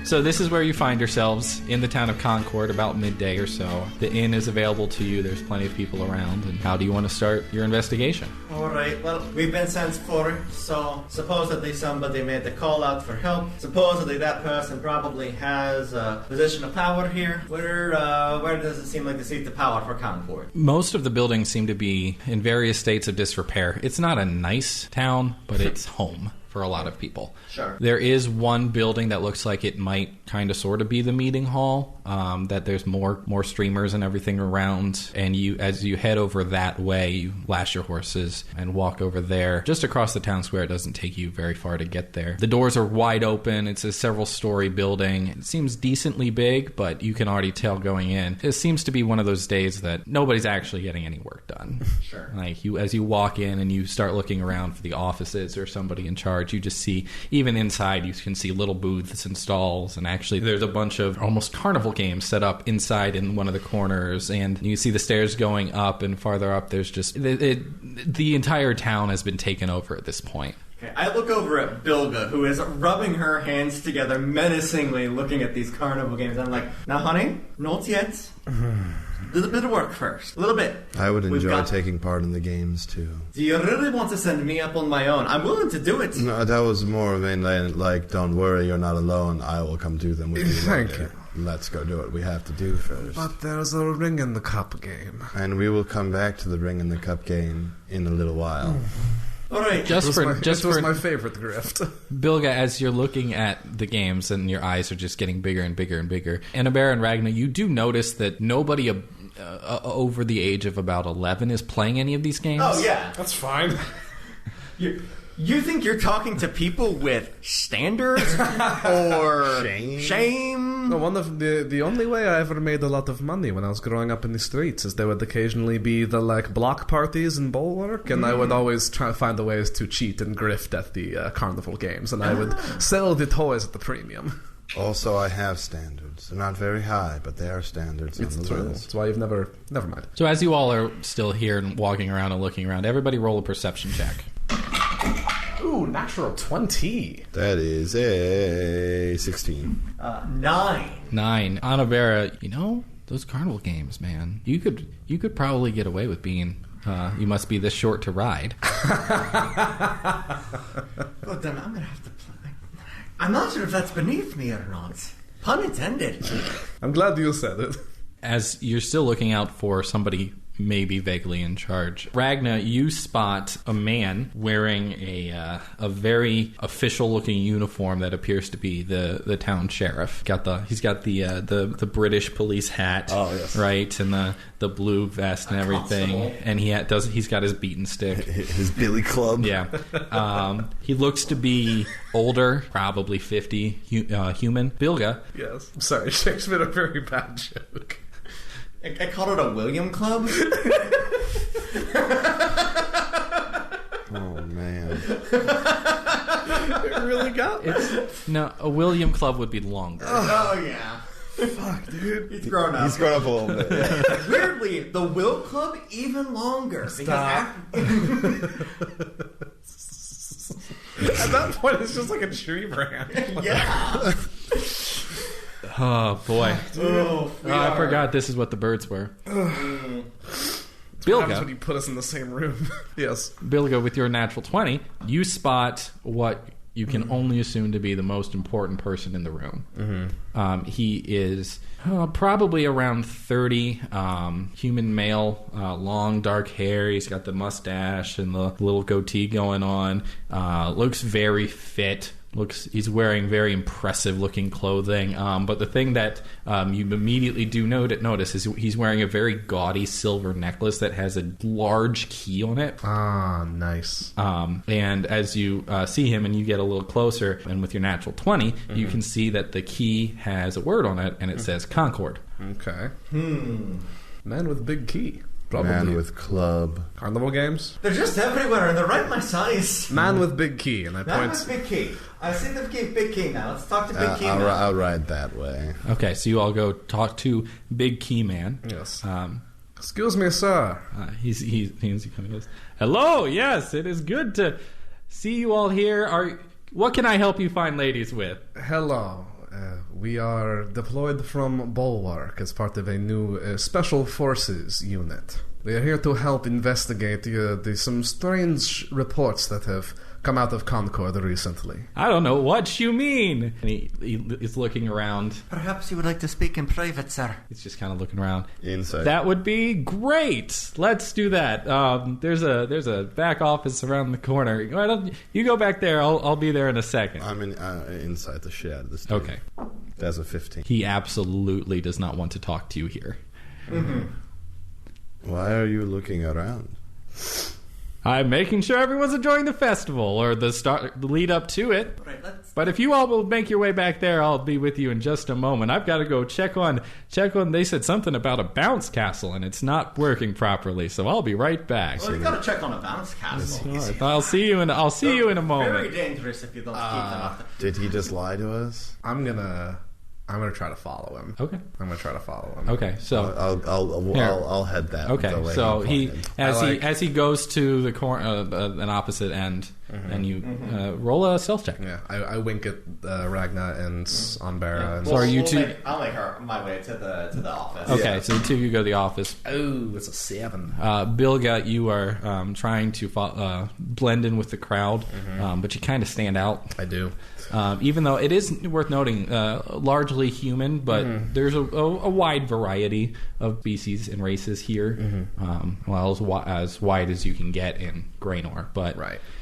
So this is where you find yourselves, in the town of Concord, about midday or so. The inn is available to you. There's plenty of people around. And how do you want to start your investigation? All right, well, we've been sent for, so supposedly somebody made the call out for help. Supposedly that person probably has a position of power here. Where does it seem like the seat of power for Concord? Most of the buildings seem to be in various states of disrepair. It's not a nice town, but it's home for a lot of people. Sure. There is one building that looks like it might kind of sort of be the meeting hall, that there's more streamers and everything around, and as you head over that way, you lash your horses and walk over there. Just across the town square, it doesn't take you very far to get there. The doors are wide open. It's a several-story building. It seems decently big, but you can already tell going in. It seems to be one of those days that nobody's actually getting any work done. Sure. Like, as you walk in and you start looking around for the offices or somebody in charge, you just see, even inside, you can see little booths and stalls, and actually there's a bunch of almost carnival carnival games set up inside in one of the corners, and you see the stairs going up, and farther up there's just... the entire town has been taken over at this point. Okay, I look over at Bilga, who is rubbing her hands together menacingly looking at these carnival games. I'm like, now honey, not yet. A little bit of work first. A little bit. I would enjoy taking part in the games, too. Do you really want to send me up on my own? I'm willing to do it. No, that was more mainly like, don't worry, you're not alone. I will come do them with you. Thank you. Let's go do what we have to do first. But there's a ring in the cup game. And we will come back to the ring in the cup game in a little while. All right. This was my favorite grift. Bilga, as you're looking at the games and your eyes are just getting bigger and bigger and bigger, Annabelle and Ragnar, you do notice that nobody over the age of about 11 is playing any of these games. Oh, yeah. That's fine. You think you're talking to people with standards or shame? No, one of the only way I ever made a lot of money when I was growing up in the streets is there would occasionally be the block parties in Bulwark, and I would always try to find the ways to cheat and grift at the carnival games, and I would sell the toys at the premium. Also, I have standards. They're not very high, but they are standards. It's true. That's why you've never mind. So as you all are still here and walking around and looking around, everybody roll a perception check. Ooh, natural 20. That is a 16. 9. Anavera, those carnival games, man. You could probably get away with being... you must be this short to ride. Well, then I'm going to have to play. I'm not sure if that's beneath me or not. Pun intended. I'm glad you said it. As you're still looking out for somebody maybe vaguely in charge, Ragnar, you spot a man wearing a very official-looking uniform that appears to be the town sheriff. He's got the British police hat, right, and the blue vest and everything, constable. And he's got his beaten stick, his billy club. Yeah, he looks to be older, probably 50, human. Bilga. Yes, I'm sorry, Shakespeare a very bad joke. I called it a William Club. Oh, man. It really got me. No, a William Club would be longer. Oh, yeah. Fuck, dude. He's grown up. He's grown up a little bit. Weirdly, the Will Club even longer. Stop. At that point, it's just like a tree branch. Yeah. Oh, boy. I forgot this is what the birds were. Bilga, when you put us in the same room. Yes. Bilga, with your natural 20, you spot what you can only assume to be the most important person in the room. Mm-hmm. He is probably around 30, human male, long dark hair. He's got the mustache and the little goatee going on. Looks very fit. He's wearing very impressive looking clothing, but the thing that you immediately do notice is he's wearing a very gaudy silver necklace that has a large key on it. Ah, nice. And as you see him and you get a little closer, and with your natural 20, you can see that the key has a word on it, and it says Concord. Okay. Man with big key. Probably. Man with club. Carnival games? They're just everywhere, and they're right my size. Man with big key, and I Man point... with big key. I see the big key now. Let's talk to Big Key now. I'll ride that way. Okay, so you all go talk to Big Key Man. Yes. Excuse me, sir. He kind of goes, hello, yes, it is good to see you all here. What can I help you find ladies with? Hello. We are deployed from Bulwark as part of a new Special Forces unit. We are here to help investigate some strange reports that have come out of Concord recently. I don't know what you mean. And he is looking around. Perhaps you would like to speak in private, sir. He's just kind of looking around. Inside. That would be great. Let's do that. There's a back office around the corner. Why don't you go back there? I'll be there in a second. I'm inside the shed. This time. Okay. That's a 15. He absolutely does not want to talk to you here. Mm-hmm. Why are you looking around? I'm making sure everyone's enjoying the festival or the lead up to it. Right, but if you all will make your way back there, I'll be with you in just a moment. I've got to go check on. They said something about a bounce castle and it's not working properly, so I'll be right back. Well, you got to check on a bounce castle. I'll see you in a moment. Very dangerous if you don't keep them up. Did he just lie to us? I'm gonna I'm going to try to follow him. Okay. I'm going to try to follow him. Okay, so I'll head that. Okay, so as he goes to the an opposite end, and you roll a stealth check. Yeah, I wink at Ragna and Onbera. So are you two? I'll make my way to the office. Okay, so the two of you go to the office. Oh, it's a 7. Bilga, you are trying to blend in with the crowd, but you kind of stand out. I do. Even though it is worth noting, largely human, but there's a wide variety of species and races here. As wide as you can get in Graynor, but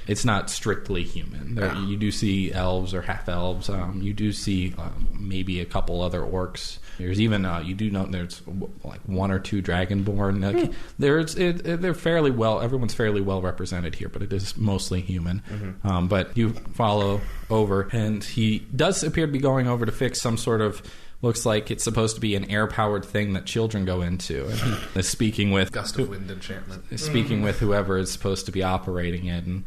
it's not strictly human. You do see elves or half-elves. You do see maybe a couple other orcs. There's even you do know there's like 1 or 2 dragonborn. They're fairly well. Everyone's fairly well represented here, but it is mostly human. But you follow over, and he does appear to be going over to fix some sort of. Looks like it's supposed to be an air-powered thing that children go into. And he is speaking with gust of wind enchantment. Speaking with whoever is supposed to be operating it, and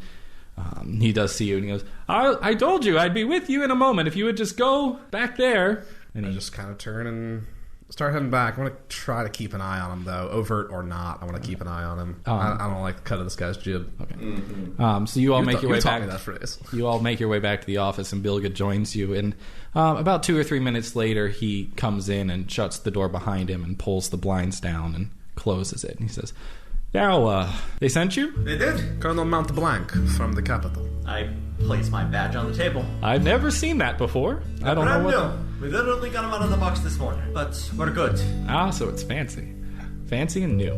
he does see you, and he goes, "I told you I'd be with you in a moment. If you would just go back there." And I just kind of turn and start heading back. I want to try to keep an eye on him, though, overt or not. I want to keep an eye on him. I don't like the cut of this guy's jib. Okay. So you all make your way back. That phrase. You all make your way back to the office, and Bilga joins you. And about 2 or 3 minutes later, he comes in and shuts the door behind him and pulls the blinds down and closes it. And he says, "Now, they sent you?" They did. Colonel Montblanc from the capital. I placed my badge on the table. I've never seen that before. I don't know what. We literally got him out of the box this morning, but we're good. So it's fancy and new.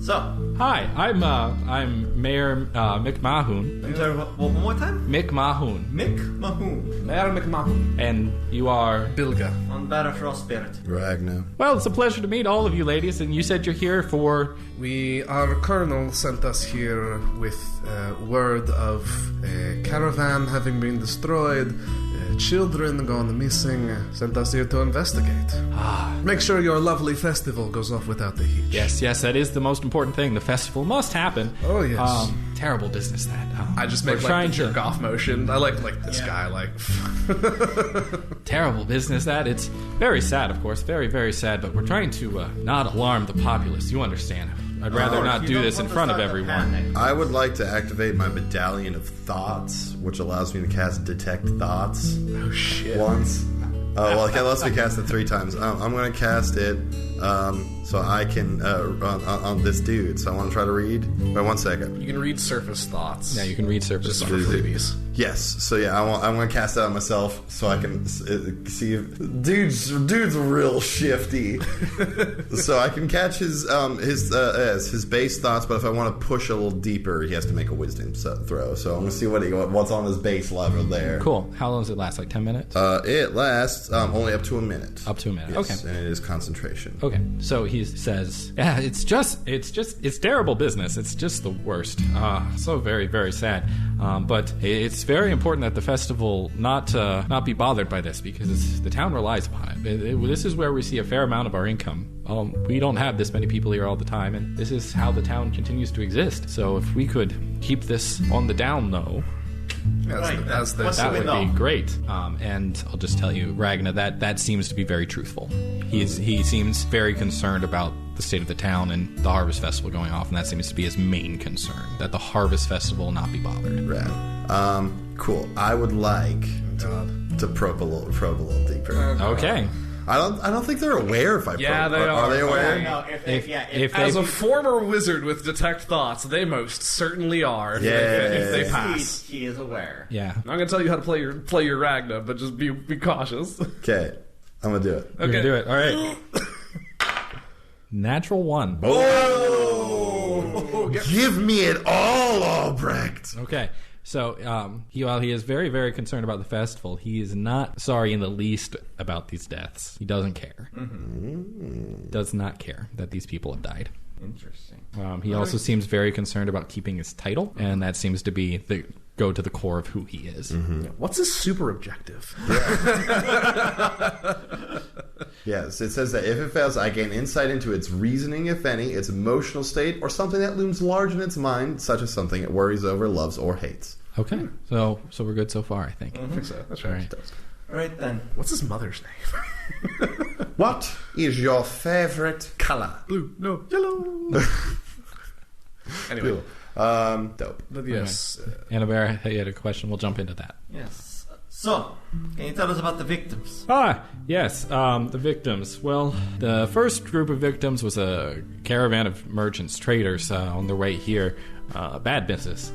So, hi, I'm Mayor Mick Mahoon. One more time? Mick Mahoon. Mick Mahoon. Mayor McMahon. And you are Bilga. On Better Frost Spirit. Ragna. Well, it's a pleasure to meet all of you ladies, and you said you're here for... Our colonel sent us here with word of a caravan having been destroyed, children gone missing, sent us here to investigate. Make sure your lovely festival goes off without the heat. Yes, that is the most important thing. The festival must happen. Oh, yes. Terrible business, that. I just make the jerk-off motion. I like this guy, like... Terrible business, that. It's very sad, of course. Very, very sad, but we're trying to not alarm the populace. You understand. I'd rather not do this in front of everyone. I would like to activate my Medallion of Thoughts, which allows me to cast Detect Thoughts. Oh, shit. Once. Okay, let's me cast it 3 times. I'm going to cast it so I can on this dude. So I want to try to read. Wait 1 second. You can read surface thoughts. Yeah, you can read surface thoughts. Just for freebies. Yes. So yeah, I'm going to cast it on myself so I can see if dude's real shifty. So I can catch his base thoughts, but if I want to push a little deeper, he has to make a wisdom throw. So I'm going to see what's on his base level there. Cool. How long does it last? Like 10 minutes? It lasts only up to a minute. Up to a minute. Yes, okay. And it is concentration. Okay. So he says, "Yeah, it's terrible business. It's just the worst. So very, very sad. But it's very important that the festival not be bothered by this because the town relies upon it. This is where we see a fair amount of our income. We don't have this many people here all the time, and this is how the town continues to exist. So if we could keep this on the down low." That would be great. And I'll just tell you, Ragna, that seems to be very truthful. He seems very concerned about the state of the town and the Harvest Festival going off, and that seems to be his main concern, that the Harvest Festival not be bothered. Rad. Cool. I would like to probe a little deeper. Okay. I don't think they're aware if I probe. Yeah, they are. Are they aware? No, if as a former wizard with Detect Thoughts, they most certainly are. If they pass. He is aware. Yeah. I'm going to tell you how to play your Ragna, but just be cautious. Okay. I'm going to do it. Okay. You're going to do it. All right. Natural 1. Oh! Give me it all, Albrecht! Okay. So, while he is very, very concerned about the festival, he is not sorry in the least about these deaths. He doesn't care. Does not care that these people have died. Interesting. He also seems very concerned about keeping his title, and that seems to be go to the core of who he is. What's his super objective? Yes, it says that if it fails, I gain insight into its reasoning, if any, its emotional state, or something that looms large in its mind, such as something it worries over, loves, or hates. Okay, so we're good so far, I think. I think so. That's right. Right then. What's his mother's name? What is your favorite color? Blue. No. Yellow. Anyway. Cool. Dope. But yes. Annabelle, you had a question. We'll jump into that. Yes. So, can you tell us about the victims? Yes, the victims. Well, the first group of victims was a caravan of merchants, traders, on their way here. Bad business.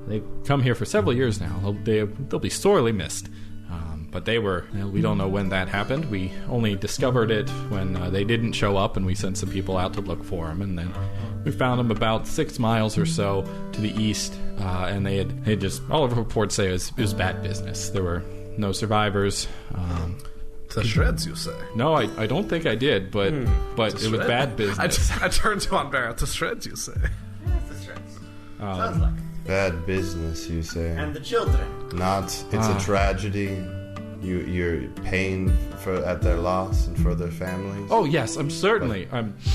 They've come here for several years now. They'll be sorely missed. But we don't know when that happened. We only discovered it when they didn't show up, and we sent some people out to look for them. And then we found them about 6 miles or so to the east, and they just, all of the reports say it was bad business. There were no survivors. To shreds, you say? No, I don't think I did, but it was bad business. I turned to Andrea. To shreds, you say? Yes, the shreds. Sounds like it. Bad business, you say. And the children. It's a tragedy. You're paying at their loss and for their families. Oh yes, I'm certainly.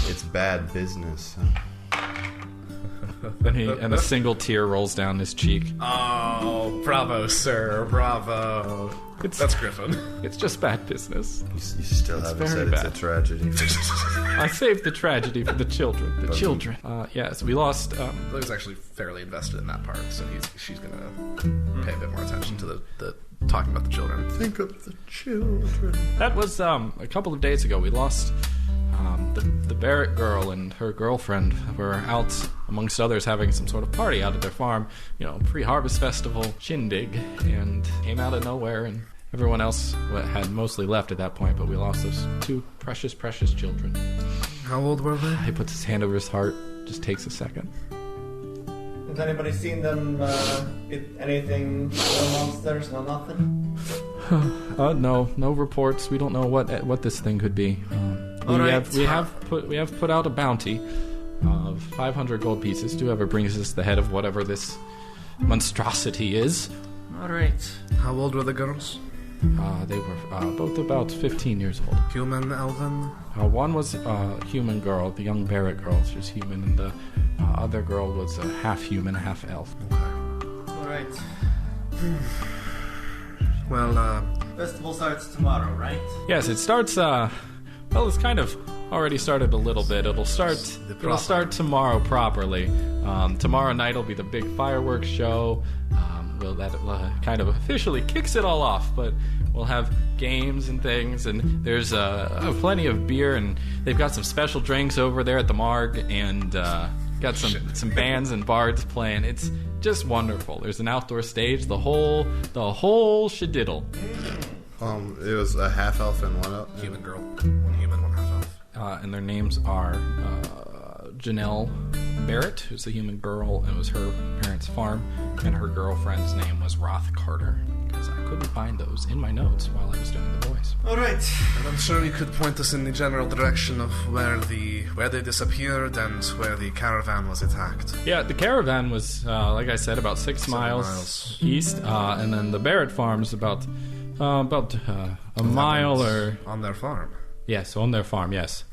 It's bad business. And a single tear rolls down his cheek. Oh, bravo, sir, bravo. That's Griffin. It's just bad business. You still haven't said it's a tragedy. I saved the tragedy for the children. The children. Yes, we lost. Lily's actually fairly invested in that part, so she's gonna pay a bit more attention to the talking about the children. Think of the children. That was a couple of days ago. We lost the Barrett girl and her girlfriend were out, amongst others, having some sort of party out at their farm. Pre-harvest festival, shindig, and came out of nowhere, and everyone else had mostly left at that point, but we lost those 2 precious, precious children. How old were they? He puts his hand over his heart, just takes a second. Has anybody seen them anything? No monsters? No nothing? No reports. We don't know what this thing could be. We have put out a bounty of 500 gold pieces to whoever brings us the head of whatever this monstrosity is. All right. How old were the girls? They were both about 15 years old. Human, elven? One was a human girl, the young Barrett girl. She was human, and the other girl was a half human, half elf. Okay. All right. Well, festival starts tomorrow, right? Yes, it starts. It's kind of already started a little bit. It'll start tomorrow properly. Tomorrow night will be the big fireworks show. That kind of officially kicks it all off, but we'll have games and things, and there's plenty of beer, and they've got some special drinks over there at the Marg, and got some bands and bards playing. It's just wonderful. There's an outdoor stage, the whole shediddle. It was a half elf and one elf. Human girl, 1 human, 1 half elf. And their names are Janelle Barrett, who's a human girl, and it was her parents' farm, and her girlfriend's name was Roth Carter, because I couldn't find those in my notes while I was doing the voice. All right. And I'm sure you could point us in the general direction of where they disappeared and where the caravan was attacked. Yeah, the caravan was, like I said, about 6 miles east, and then the Barrett farm's about a mile or... On their farm? Yes, on their farm, yes.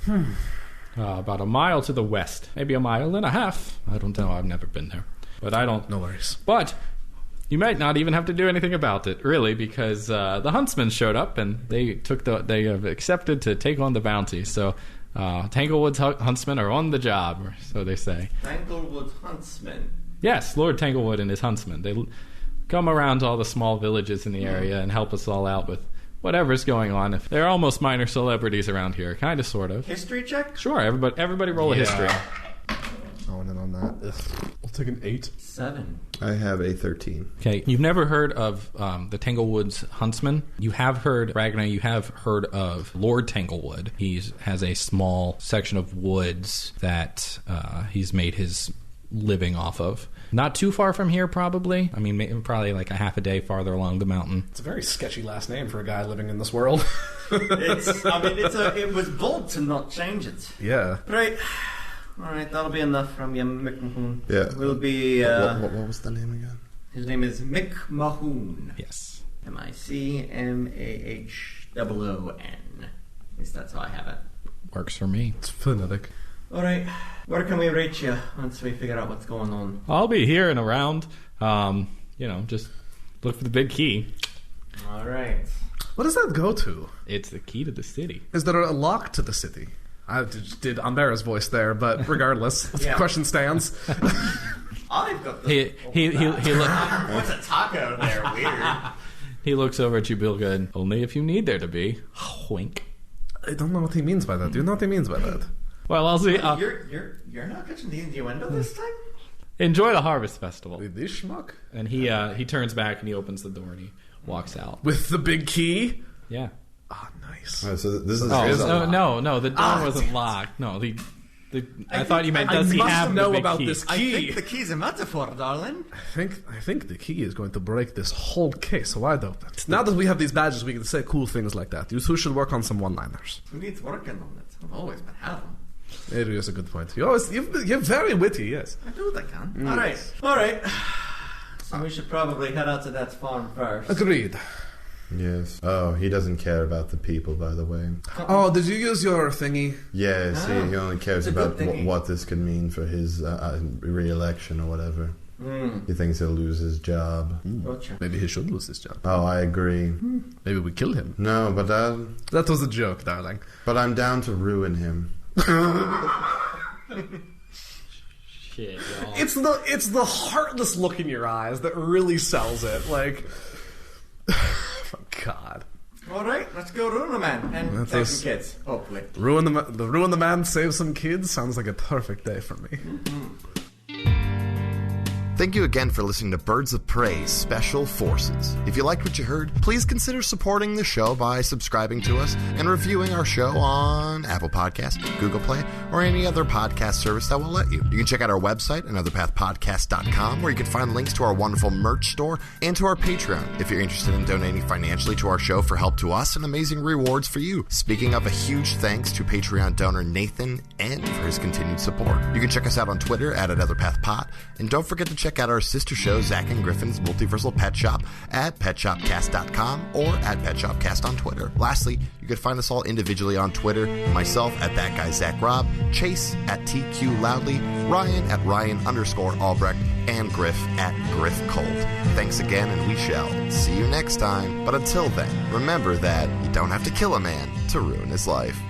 About a mile to the west. Maybe a mile and a half. I don't know. I've never been there. But I don't... No worries. But you might not even have to do anything about it, really, because the huntsmen showed up, and they have accepted to take on the bounty. So Tanglewood's huntsmen are on the job, so they say. Tanglewood's huntsmen? Yes, Lord Tanglewood and his huntsmen. They come around to all the small villages in the area and help us all out with whatever's going on. They're almost minor celebrities around here, kind of, sort of. History check? Sure, everybody roll a history. Going in on that. I'll take an 8. 7. I have a 13. Okay, you've never heard of the Tanglewood's huntsman. You have heard, Ragnar, you have heard of Lord Tanglewood. He has a small section of woods that he's made his living off of. Not too far from here, probably. I mean, probably like a half a day farther along the mountain. It's a very sketchy last name for a guy living in this world. It was bold to not change it. Yeah. Right. All right, that'll be enough from you, Mick Mahoon. Yeah. We'll be... What was the name again? His name is Mick Mahoon. Yes. MICMAHOON. At least that's how I have it. Works for me. It's phonetic. All right. Where can we reach you once we figure out what's going on? I'll be here and around. Just look for the big key. All right. What does that go to? It's the key to the city. Is there a lock to the city? I just did Ambera's voice there, but regardless, the question stands. I've got the... He What's a taco there? Weird. He looks over at you, Bilga, only if you need there to be. Wink. I don't know what he means by that. Do you know what he means by that? Well, I'll see. You're not catching the innuendo this time? Enjoy the Harvest Festival. With this schmuck? And he turns back and he opens the door and he walks out. With the big key? Yeah. Oh, nice. Right, so this is no, the door wasn't locked. No, I thought you meant does he have know the big about key? this key? I think the key's a metaphor, darling. I think the key is going to break this whole case wide open. Now that we have these badges, we can say cool things like that. You two should work on some one-liners. Who needs working on it? I've always been having. It is a good point. You're very witty, yes. I do what I can. All right. So we should probably head out to that farm first. Agreed. Yes. Oh, he doesn't care about the people, by the way. Oh, did you use your thingy? Yes, he only cares about what this could mean for his re-election or whatever. He thinks he'll lose his job. Gotcha. Maybe he should lose his job. Oh, I agree. Maybe we kill him. No, but that was a joke, darling. But I'm down to ruin him. Shit, y'all. It's the heartless look in your eyes that really sells it. Like, oh God. All right, let's go ruin the man and save some kids. Hopefully, ruin the man, save some kids. Sounds like a perfect day for me. Thank you again for listening to Birds of Prey's Special Forces. If you liked what you heard, please consider supporting the show by subscribing to us and reviewing our show on Apple Podcasts, Google Play, or any other podcast service that will let you. You can check out our website, anotherpathpodcast.com, where you can find links to our wonderful merch store and to our Patreon if you're interested in donating financially to our show for help to us and amazing rewards for you. Speaking of, a huge thanks to Patreon donor Nathan N for his continued support. You can check us out on Twitter at AnotherPathPod, and don't forget to check out our sister show, Zach and Griffin's Multiversal Pet Shop, at PetShopCast.com or at PetShopCast on Twitter. Lastly, you can find us all individually on Twitter, myself at ThatGuyZachRob, Chase at TQLoudly, Ryan at Ryan_Albrecht, and Griff at GriffCold. Thanks again, and we shall see you next time. But until then, remember that you don't have to kill a man to ruin his life.